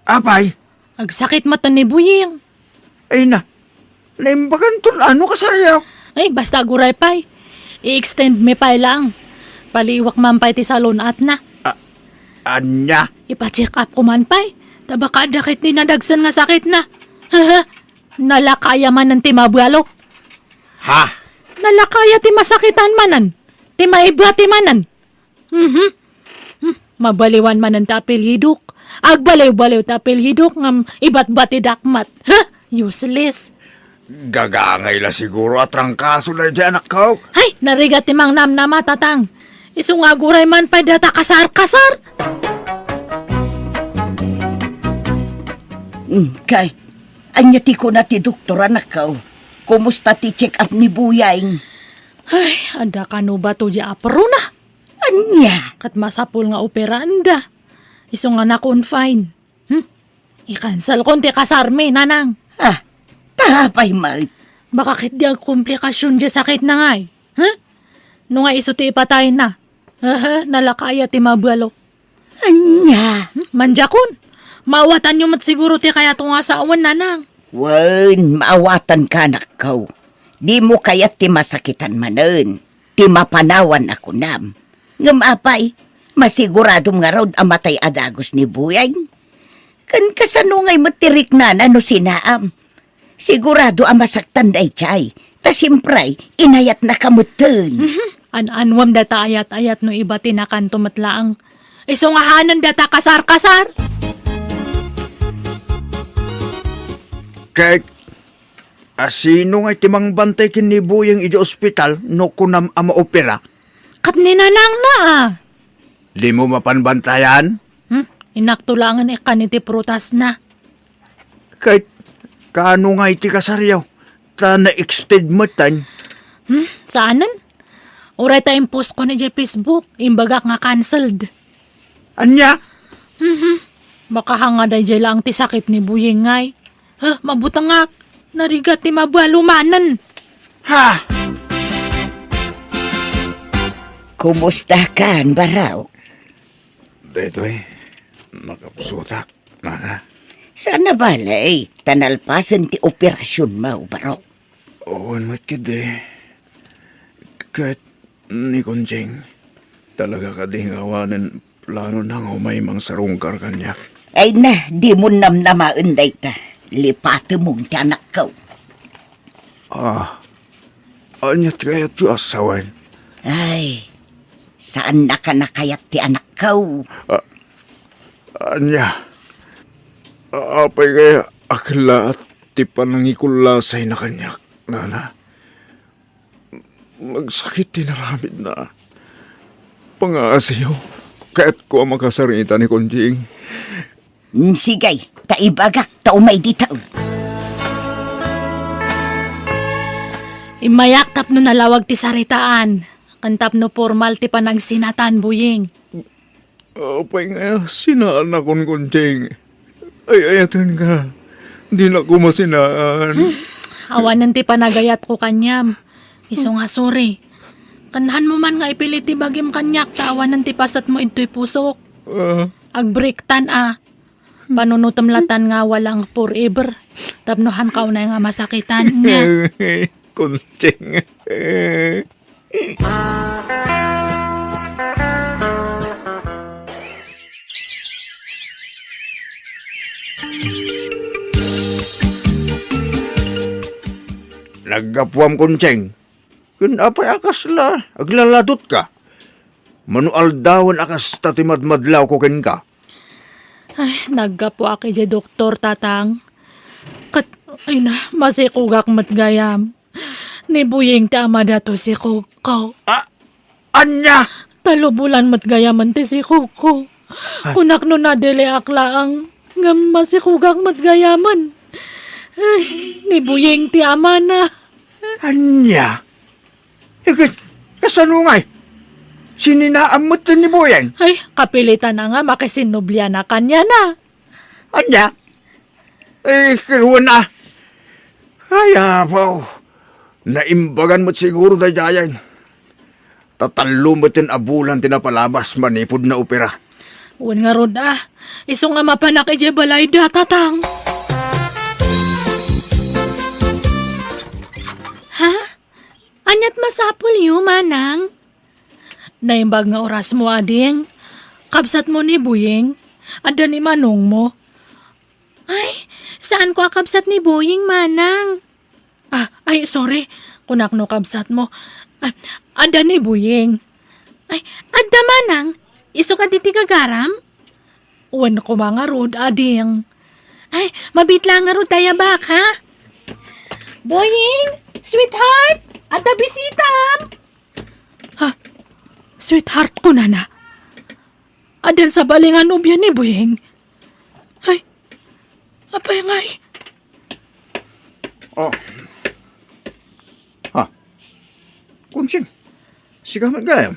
Apay?
Agsakit mata ni Buying.
Ay na. Naimbagan to ano kasarayaw?
Ay, basta aguray pa'y. I-extend me pa'y lang. Paliwak man pa'y ti salon at na.
Anya?
Ipa-check up ko man pa'y. Tabaka dakit ni nadagsan nga sakit na. Nalakaya man ng timabwalo.
Ha?
Nalakaya ti masakitan manan. Ti maibra ti manan. Mabaliwan man ang tapil hiduk. Agbaliw-baliw tapil hiduk ngam ibat-bat ti dakmat. Useless.
Gagangay la siguro at rangkaso na dyan ako.
Ay, narigat ti mang nam na matatang. Isungaguray man pa data kasar-kasar.
Kahit, anya ti ko na ti doktora na kao. Kumusta ti check up ni Buyay?
Ay, anda ka no ba to di apro na?
Anya?
Kat masapul nga opera anda. Iso nga na-confine. I-cancel kon ti kasarme, nanang.
Tapay mait.
Baka kit di ang komplikasyon di sakit na ngay. No nga iso ti ipatay na. Nalakaya ti mabalo.
Anya?
Manjakon. Mawatan yung mat siguro ti kaya tunga sa awan, nanang.
Wan, maawatan ka na kao. Di mo kaya ti masakitan manen. Ti mapanawan ako nam. Ngamapay, masiguradong nga raw amatay adagos ni Buyay. Kan kasanungay matirik na no sinaam. Sigurado ang masaktan day chay. Ta simpray, inayat na kamutin.
An-anwam data ayat-ayat no iba tinakan tumatlaang. Iso nga hanan data kasar-kasar.
Kaya, asino nga timang bantay kinibuyang iti ospital no kunam ama opera?
Kat ninanang na ah.
Di mo mapanbantayan?
Inaktulangan ikaniti prutas na.
Kahit kaano nga iti kasaryaw, ta na-extend mo tan.
Saanan? Oray tayong post ko na di Facebook. Imbagak nga cancelled.
Anya?
Baka hanga day di lang ti sakit ni Buying ngay. Mabutang nga. Narigat ti mabalumanan.
Ha?
Kumusta ka, baraw?
Detoy, makapsutak, mana.
Sana balay, tanalpasan ti operasyon mo, baraw.
Oon matkid eh. Kahit ni Kunjing, talaga ka ding awanan plano nang humaymang sarungkar kanya.
Ay na, di mo namnamaan day ta. Lipate mong ti anak ko.
Anyat kaya ti asawan.
Ay, saan na ka nakayat ti anak ko?
Anya, apay kaya akla at ti panangikulasay na kanya, nana. Nagsakit tinaramid na. Pangaasiyo, kaya't ko ang makasarita ni Kunjing.
Sigay, taibagak, taumay ditaw.
Imayak tap no nalawag ti saritaan. Kantap no formal ti panagsinatan, Buying.
Apay nga, sinaan akong Kunjing. Ay, ayatan ka. Di na ko masinaan.
Awanan ti panagayat ko kanyam. Iso nga sorry. Kanahan mo man nga ipilit ti bagim kanyak, tawanan ti pasat mo into'y pusok. Agbreaktan Panunutamlatan nga walang forever. Tapnohan ka na nga masakitan nga.
Kunting. Naggapuam kunting. Kun apay akas la, aglaladot ka. Manual dawan akas tatimadmadlaw ko ken ka.
Ay, naggapo aki di doktor tatang. Ay na, masikugak matgayam. Ni buying ti ama dato si Kuko.
Anya!
Talubulan matgayaman ti si Kuko. Kunak no na dili aklaang nga masikugak matgayaman. Ay, ni buying ti ama na.
Anya? Kasanungay? Sininaamot na ni Boyeng?
Ay, kapilitan na nga makisinublia na kanya na.
Anya? Kaluan na. Ay, apaw. Naimbagan mo't siguro na jayan. Tatalumot yung abulan tinapalabas manipod na opera.
Uwan nga rod iso nga mapanak ije balay da tatang. Ha? Anyat masapul yu manang? Naimbag nga oras mo ading. Kabsat mo ni Buying. Ada ni manong mo. Ay, saan ko kabsat ni Buying manang? Ay, sorry. Kunak no kabsat mo. Ada ni Buying. Ay, ada manang. Iso ka diti kagaram? Uwan ko mga rod ading. Ay, mabitla nga rod tayo bak, ha? Buying! Sweetheart! Ada bisitam! Ha? Sweetheart ko na. Adan sa balingan ubyan ni Buying. Ay, apay ngay.
Oh. Ha? Kunsing. Siga magayam.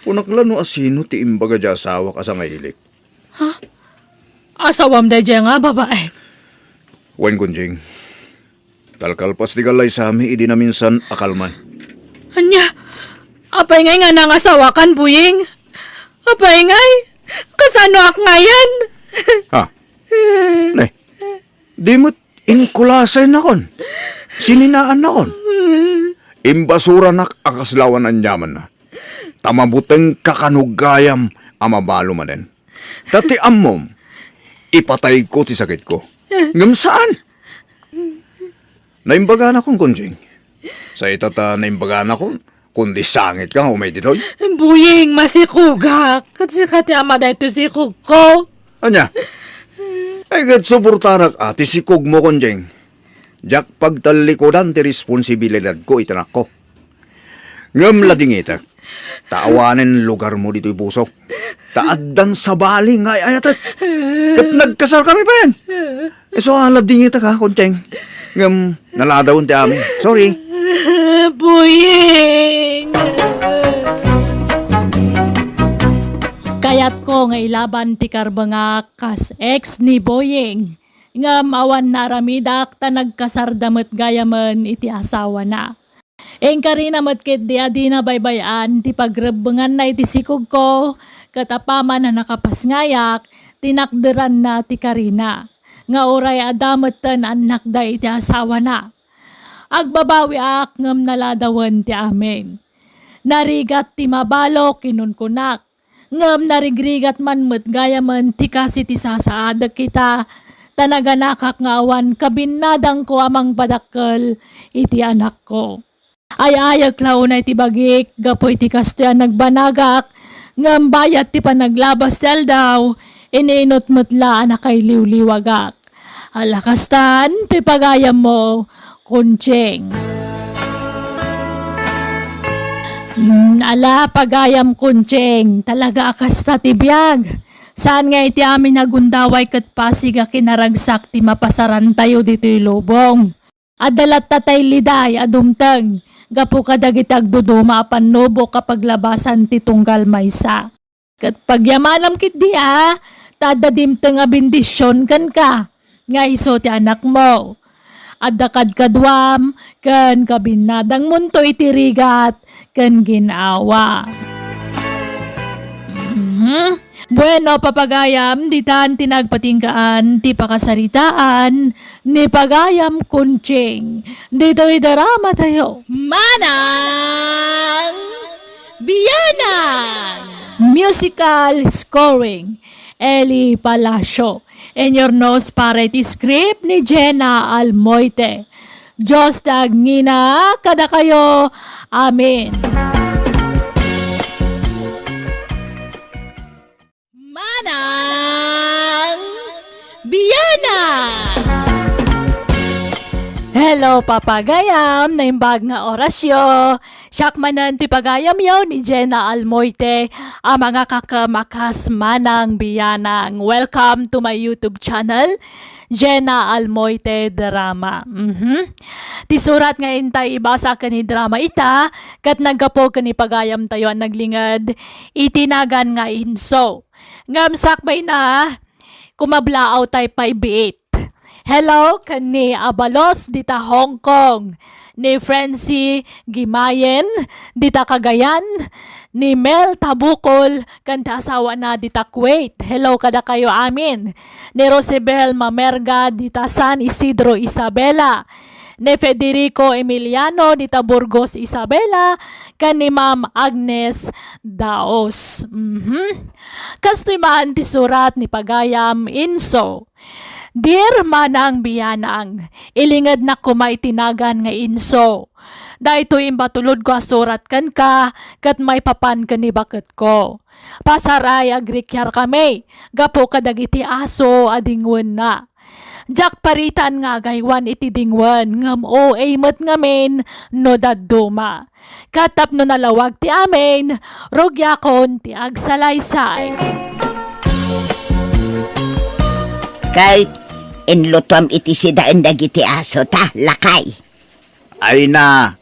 Punaklano asino ti imbaga di asawa ka sa ngahilik.
Asawam da dyan nga, babae.
Wen kunjing. Kalkalpas di galay sa amin, idi na minsan akalman.
Anya, apay ngay nga nang asawakan, Buying. Apay ngay, kasano ak ngayan?
Ha? Nay, di mo't inkulasay na kon. Sininaan na kon. Imbasura nak akaslawan ang yaman na. Tamabuteng kakanugayam amabalo manen. Tati ammom, ipatay ko ti sakit ko. Ngam saan? Naimbaga na kon kunjing. Sa itata naimbaga na kon, kundi sangit ka umay ditoy.
Buying, masikugak. Kasi kati ama da ito si Kuko.
Anya? Ay gat suportarak ati si kug mo kunjing. Jak pagtalikodan ti responsibilidad ko itanak ko. Ngam lading itak. Taawanin lugar mo dito'y pusok. Taaddan sa bali nga ayatat. Kat nagkasal kami pa yan. So lading itak ha kunjing. Ngam naladawon ti amin. Sorry.
Buying! Kayat ko nga ilaban ti karbanga kas ex ni Boying. Nga mawan naramidak ta nagkasardamet gayaman iti asawa na. Engka rin namat kit di adi na baybayan ti pagrebengan na iti sikog ko katapaman na nakapasngayak tinakderan na ti Karina. Nga oray adamet tan anak da iti asawa na. Agbabawi ak ngam naladawan ti amin. Narigat ti mabalo kinunkunak. Ngam narigrigat man met gayaman ti kasi ti sasaadag kita. Tanaganakak nga awan kabinadang ko amang padakkel iti anak ko. Ay ayag lao na iti bagik gapoy ti kastoyan nagbanagak. Ngam bayat ti panaglabas tel daw ininot metla anak kay liwliwagak. Alakastan ti pagayam mo kunjing. Ala pagayam kunjing talaga akasta ti biyag. Saan nga iti amin nagundaway kat pasig a kinaragsak ti mapasaran tayo dito'y lubong. Adalat tatay liday adumteng. Gapu kadagit agduduma apan nobo kapag labasan ti tunggal maysa. Kat pagyamanam kit di tadadimteng a bendisyon kan ka. nga iso ti anak mo. Adakad kadwam, kan kabinadang munto itirigat, kan ginawa. Bueno, papagayam, ditan tinagpatingkaan, ti pakasaritaan, ni pagayam kunching. Dito idarama tayo. Manang Biyanang! Musical scoring, Eli Palacio. And your nose parity script ni Jenna Almoite. Diyos tagngina, kada kayo. Amen. Manang Biyana! Hello, papagayam, naimbag nga orasyo. Siyakmanan ti pagayam yaw ni Jenna Almoite, ang mga kakamakas manang biyanang. Welcome to my YouTube channel, Jenna Almoite Drama. Ti surat nga intay ibasa ka ni drama ita, kat naggapo ka ni pagayam tayo ang naglingad, itinagan nga inso. Ngamsak may na, kumablaaw tay 5-8. Hello, kani Abalos, dita Hong Kong. Ni Francie Gimayen, dita Cagayan. Ni Mel Tabukol, kanta asawa na dita Kuwait. Hello kada kayo amin. Ni Rosibel Mamerga, dita San Isidro Isabela. Ni Federico Emiliano, dita Burgos Isabela. Kan ni Ma'am Agnes Daos. Kastoy maan ti surat ni Pagayam Inso. Dear Manang Biyanang, ilingad na kumay tinagan nga inso. Dahito imbatulod ko asurat kan ka, kat may papan ka ni bakit ko. Pasaray agrikyar kami, gapo kadagiti aso adingwan na. Jak paritan nga gaywan iti dingwan, ngam o aimot ngamin no daduma. Katap no nalawag ti amin, rogyakon ti agsalaysay.
Kahit inlutom iti sidaan dagiti aso ta, lakay.
Ay na,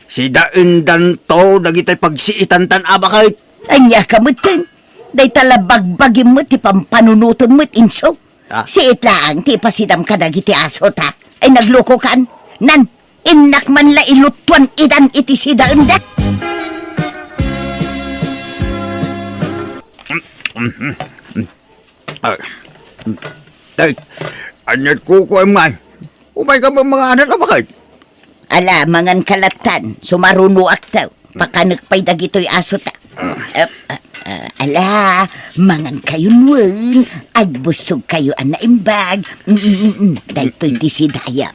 si daundan to, dagitay pagsiitan tan abakay.
Anya kamutin, day talabagbagin mo ti pampanunutom mo't inso.
Ah.
Siit lang, ti pasidam ka dagiti aso ta. Ay nagloko kan, nan, inak man la ilutuan idan iti sidaan da.
Ay, anyat ko man. Umay ka ba mga anak abakay?
Ala, mangan kalatan, sumaruno aktaw, pakanagpay dagito'y aso ta. Ala, mangan kayong wan, agbusog kayo ang naimbag. Dahito'y tisidaya.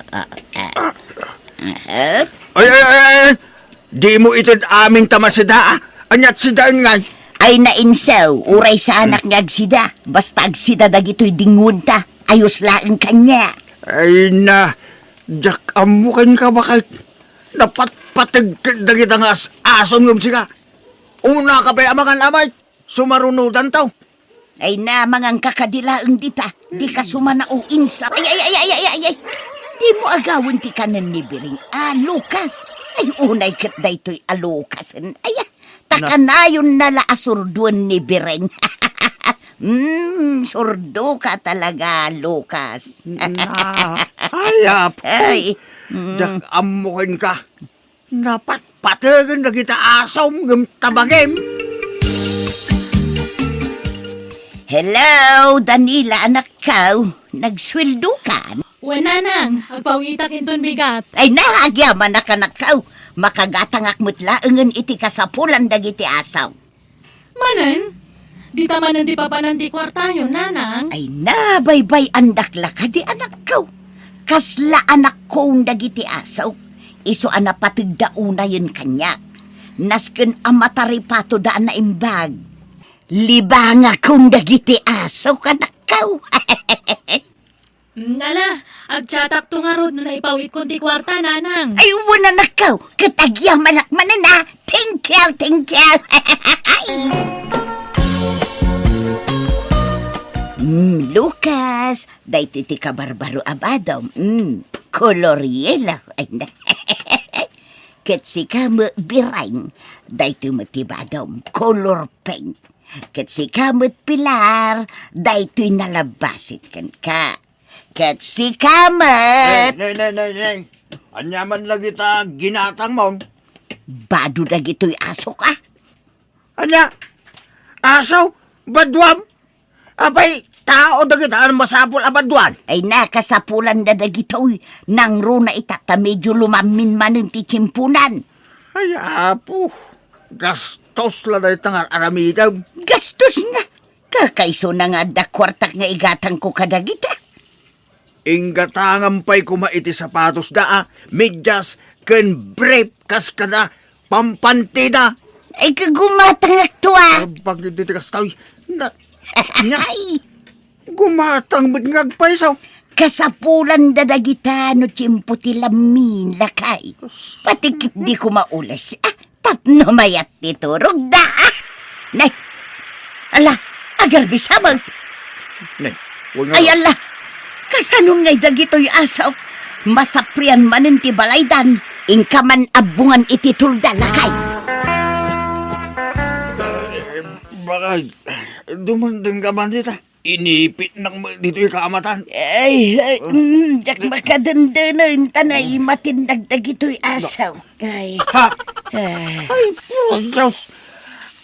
Ay, di mo itid aming tamasida, anyat sidaan nga.
Ay nainsaw, uray sa anak nga agsida, basta agsida dagito'y dingun ta, ayos laang kanya.
Ay na, jak amukan ka bakit? Dapat patag dagit ang ason yung siga. Una ka ba amangan amay? Sumarunudan tao.
Ay na, mangang kakadilaang dita, di ka sumana o insa. Ay. Di mo agawin ti kanan ni Biring. Lukas. Ay, unay kat daytoy alukas. Ay, takanayon nala asurduan ni Biring. Surdo ka talaga, Lucas.
Ayap.
Ay,
Jak amukan ka. Dapat patagan na kita asom ng tabagim.
hello, Danila, anak ka. Nagsweldo ka?
Wenanang, agpawitak inton bigat.
Ay, nahagyaman na ka na ka. Makagatangak mo't laangan iti kasapulan dagiti asaw.
Manan, di tamanan di papanan di kwartayo, nanang.
Ay nabaybay andakla ka di anak ko. Kasla anak kong dagiti asaw. Iso anapatigdauna yun kanya. Nasken amataripato daan na imbag. Libanga kong dagiti asaw kanak ko.
Nala, agtsatak to nga rod no naipawit kong di kwarta, nanang.
Ay wala na ko. Katagya manak manana. Thank you. Lucas, dahiti ti kabarbaro abadom. Koloriela. Ay na. Ket si kamo birain, dahiti matibadom. Color pink. Ket si kamot pilar, dahiti nalabasit kan ka. kat si Kamat.
Nay. Anyaman lagi ta ginatang mo.
Bado na gito'y aso ka.
Anya? Asaw? Badwam? Abay, tao na kita ang masapol ang badwan.
Ay nakasapulan na gito'y nang runa itata medyo lumamin manin ti chimpunan.
Ay, apo. Gastos la na itang aramidaw.
Gastos na. Kakaiso na nga da kwartak nga igatang ko kadagita.
Ingatangan pa'y kumaiti sapatos da, medyas, ken brief, kas ka na, pampantida.
Ay kagumatang aktua.
Pag titikas tayo, na,
Ay,
gumatang ba't ngagpaisaw?
kasapulan da dagita no chimpo ti lamin lakay. Patikit di ko maulas. Tapno mayat ti turog da. Nay, ala, agar bisamag.
Nay, huwag nga.
Ay ala, kasanong ngay dagito'y asaw. Masaprian manin ti balaydan. Ingkaman abungan iti tulda lakay.
Baka, dumandang ka man dita. Inipit ng dito yung kaamatan.
Jak makadandanan tanay matindag dagito'y asaw. Ay,
Ha? Ay, po, Diyos.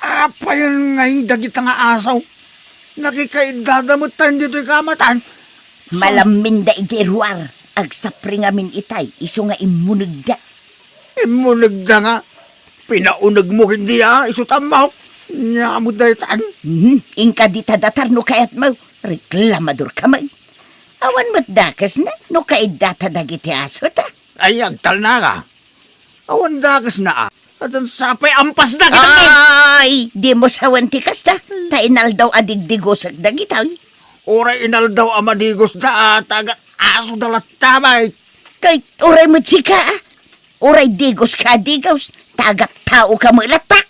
Apa yan ngayon dagit nga asaw? Nakikaidadamot tayo dito yung kaamatan.
malamin da ijeruar. Agsapri nga min itay, iso nga imunag da.
Imunag na nga. Pinaunag mo hindi isutamaw. Nyamod na itan.
Ingka di tadatar no kayat mo, reklamador ka may. Awan mo't dakas na, no kay data dagiti aso ta.
Ay, agtal na ka. Awan dagas na At ang sapay ampas na kita.
Ay, di mo sawan tikas ta. Tainal daw adigdigos at dagitaw.
Oray inal daw amadigos da taga aso dalat tamay.
Kay oray mo't sika Oray digos ka digos, tagak tao ka malata.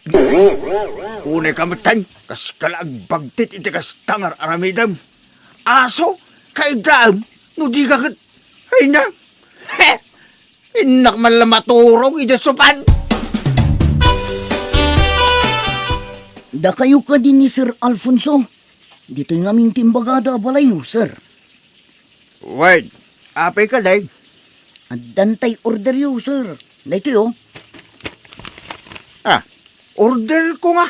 Unay kamatan, kas kalagbagtit iti kas tangar aramidam. Aso, kaidam, no di kagat. Ay na, inak man lang maturog, idasupan.
Da kayo ka din ni Sir Alfonso. Dito yung aming timbagada balayo, sir.
Wait, apay ka day.
At dantay order yo, sir. Na ito yo.
Order ko nga.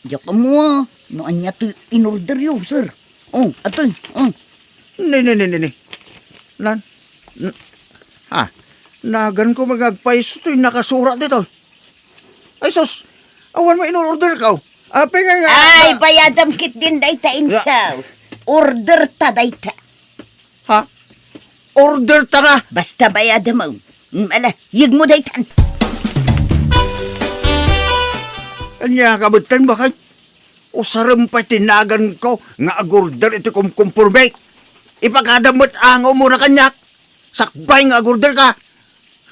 Diyak mo no anya to in-order yo, sir. Oh, atoy. Oh.
Ni. Nagan ko magagpais ito'y nakasurat dito. Ay sus, awan mo in-order ka. Apay nga.
Ay, bayadam kit din dayta insaw. Order ta dayta.
Ha? Order ta nga.
Basta bayadam mo. Ala, yig mo daytan.
Anya kabutan bakit? Usaram pa tinagan ko nga agorder iti kumkumpurme. Ipakadamot ang umura kanyak. Sakbay nga agorder ka.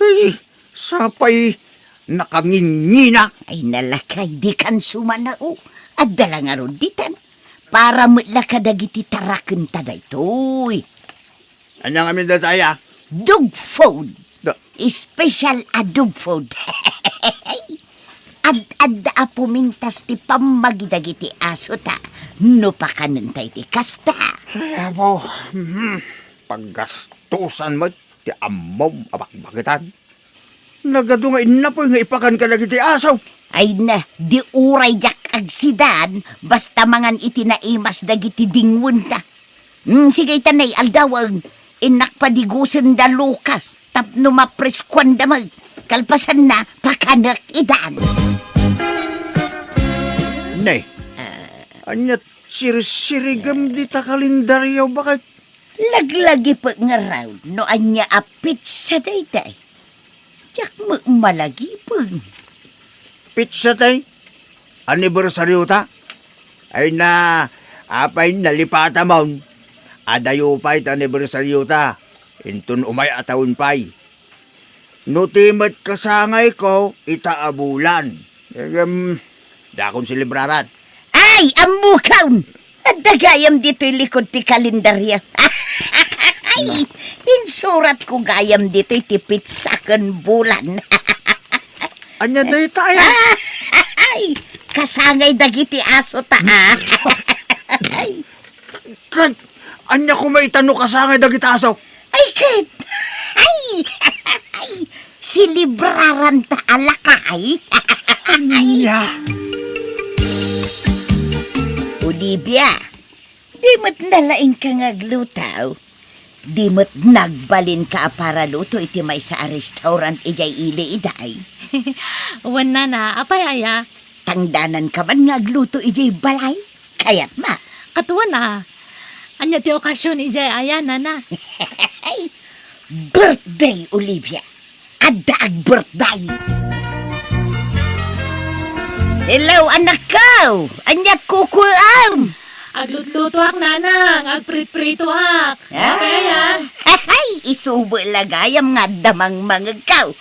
Ay, sapay nakangingina.
Ay nalakay di kan sumanao. At dala nga ron ditan. Para mutla kadagiti taraken ta daytoy.
Anya nga minda taya?
Dog food.
Da-
Special a dog food. Ad apo mintas ti pamagidagiti aso ta. No pa kanentay ti kasta.
Ay, po. Paggastusan mo, ti amom abakbakitan. Nagadungain na po nga ipakan ka lagi ti asaw.
Ay na, di uray jak agsidan, basta mangan itinaimas dagiti dingwon ta. Sige tanay, aldawag, inak padigusan da Lucas, tapno mapreskuan da mag, kalpasan na, pakanak idan.
Nay, anyat sirisirigam di ta kalendaryo bakit?
Laglagi pa nga raw, no anya apit sa dayday. Jak mo malagi pa.
Pizza tay? Anibersaryo ta? Ay na, apay nalipata mo. Adayo pa'y anibersaryo ta. Intun umay atawon pa'y. Nutimat kasangay ko, itaabulan. Dakon silibraran.
Ay, amukaw! At dagayam dito'y likod ti kalendarya. Ay, insurat ko gayam dito'y tipit sa kan bulan.
Anya day tayo?
Ay, kasangay dagiti aso ta. Ay,
Anya ko may tanong kasangay dagiti aso.
Ay, kat! Ay! Silibraran ta alakay.
Anya.
Olivia, di mo't nalaing ka ngaglutaw. Di mo't nagbalin ka para luto iti may sa restaurant ijay ili iday.
Wan nana, apay aya?
Tangdanan ka man ngagluto ijay balay. Kayat ma.
Katuwa na. Anya ti okasyon ijay aya nana.
Ay, birthday, Olivia. Adaag birthday. Hello, anak ko. Anyak kukulam.
Aglutluto ak nanang, agprit-prito ak. Apay aya?
Ay, isubo lagayam nga damang mga kaw.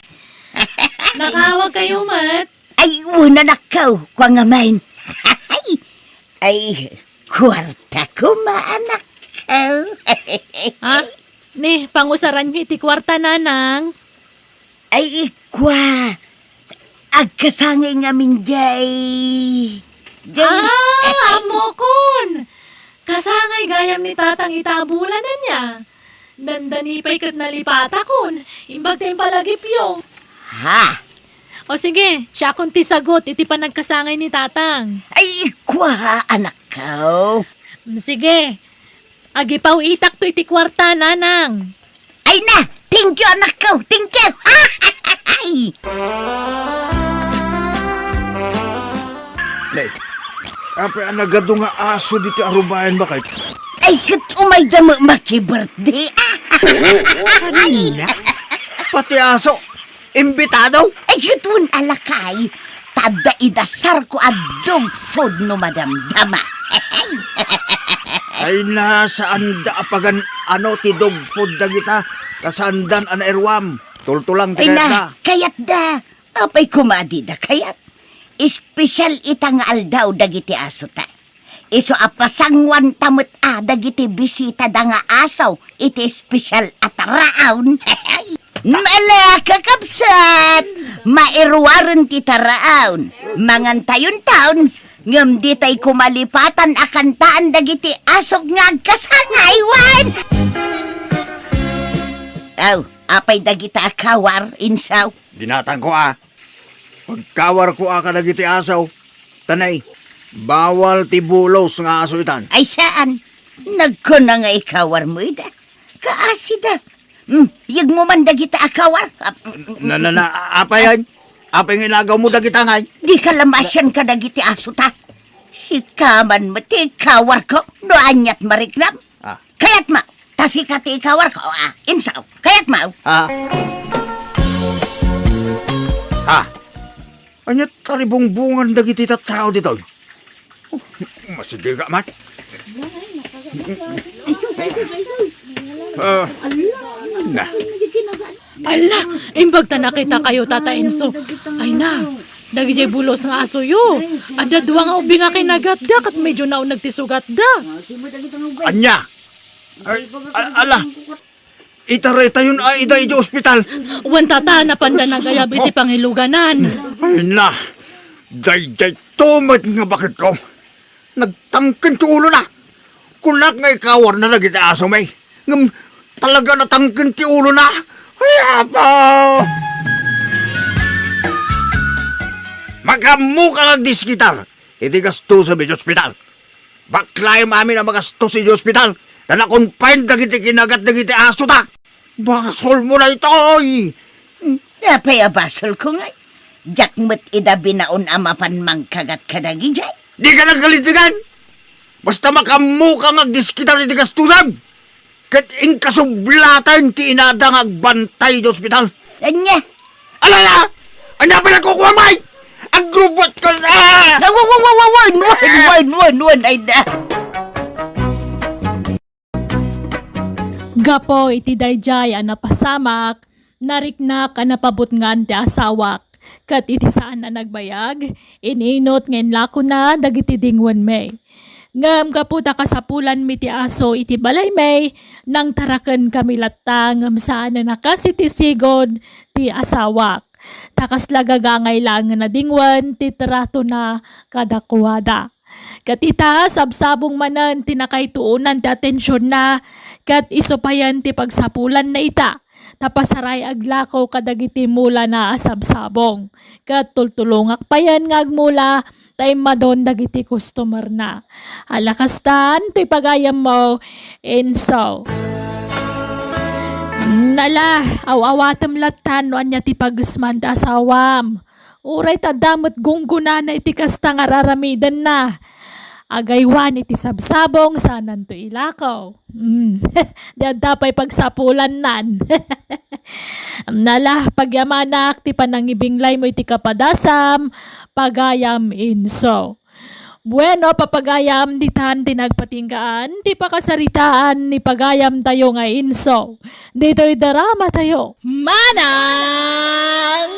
Nakawag kayo mat.
Ay, una na kaw, kwa nga main. Ay, kwarta ko maanak kaw.
Ha? Ni, pangusaran nyo iti kwarta nanang.
Ay, kwa. Agkasangay nga min jay.
Amo kun! Kasangay gayam ni tatang itabulanan niya. Dandanipay kat nalipata kun. Imbag tayong palagip yung.
Ha?
O sige, siya kun ti sagot, iti pa nagkasangay ni tatang.
Ay, kwa, anak ko.
Sige, agipaw itak to iti kwarta nanang.
Ay na, thank you, anak ko. Thank you. Ay.
Nay, apa nagado nga aso dito arubayan ba kay?
Ay, kat umay damo maki-birthday.
Anya? Pati aso, imbitado?
Ay, katun alakay. Tada idasar ko at dog food no madamdama.
Ay nasaan da apagan ano ti dog food dagita kasandan ana erwam. Tultulang
Ay
tigat
na,
na.
kayat da. Apay kumadi da kayat. Espesyal itang aldaw dagiti aso ta. Iso apasangwan tamot dagiti bisita da nga asaw. Iti espesyal ataraon. Mala kakapsat. Mairwaran ti taraon. Mangantayon taon. Ngam di tay kumalipatan akan taan dagiti asok nga agkasangaywan. Aw, apay dagita akawar insaw.
Binatang ko Pagkawar ko ka dagiti asaw. Tanay, bawal ti bulos nga aso itan.
Ay saan? Nagko na nga ikawar mo ida. Kaasida. Yag mo man dagita akawar.
Apa yan? Apa yung inagaw mo dagita ngay?
Di ka lamasyan ka dagiti aso ta. Si kaman mo ti ikawar ko. No anyat mariklam.
Ah.
Kayat ma. Tasi ka ti ikawar ko. Insaw. Kayat ma.
Anya taribong-bungan dagiti tao dito. Masidiga man. Na.
Ala, imbag ta nakita kayo tata Enzo. Ay na, nagijay bulos nga aso yo. Ada duwa nga ubi nga kinagatda kat medyo naon nagtisugat da.
Anya. Ay, ala. Itaray tayo ida iti ospital.
Wan tata na panda nagayab iti pangiluganan.
Ay na. Day tumat nga bakit ko. Nagtangkin ti ulo na. Kunak nga ikawar na lagi ti aso may. Ngam talaga natangkin ti ulo na. Ay apa. Magamuka ng diskitar. Iti gasto sa medyo ospital. Baklay mami na magasto sa ospital. Na nakonfine dagiti kinagat dagiti aso ta. Basol mo na ito, oy!
Apay abasol ko nga. Jak mo't ida binaon amapan mang kagat kadagi jay.
Di ka nagkalitigan! Basta makamuka magdiskitar iti gastusan! Kat inkasublatan ti inadang agbantay di ospital.
Anya?
Alala! Anya pa nakukuha, Mike! Agrubot ka na!
Wan, ay na.
Gapo iti dayjay napasamak, nariknak napabot ngan ti asawak. Kat iti saan na nagbayag, ininot ngayon lako na dagiti dingwan may. Ngam kaputa kasapulan mi ti aso iti balay may, nang taraken kami latang ngam saan na nakasitisigod ti asawak. Takas lagagangay lang na dingwan ti trato na kadakwada. Katita, sabsabong manan, tinakay tuunan ti atensyon na, kat isopayan ti pagsapulan na ita. Tapasaray aglakaw kadagiti mula na asabsabong. Kat tultulungak pa yan nga agmula, tay madon dagiti customer na. Alakastan, to'y pagayam mo, and so. Nala, awawatam latan no anya ti pagsman ti asawam. Uray tadamot gungguna na iti kasta nga raramidan na. Agaywan iti sabsabong sanan to ilakaw. Dapay pagsapulan nan. Nala, pagyamanak ti panangibinglay mo iti kapadasam, pagayam inso. Bueno, papagayam ditan tinagpatinggaan, ti pakasaritaan ni pagayam tayo nga inso. Dito'y darama tayo. Manang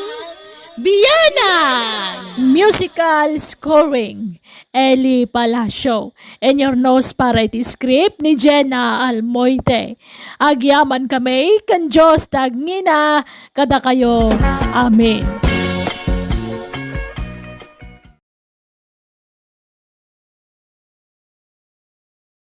Biyanan! Musical scoring, Eli Palacio. And your nose para iti script ni Jenna Almoite. Agyaman kami, kan Diyos tagngina, kada kayo. Amen.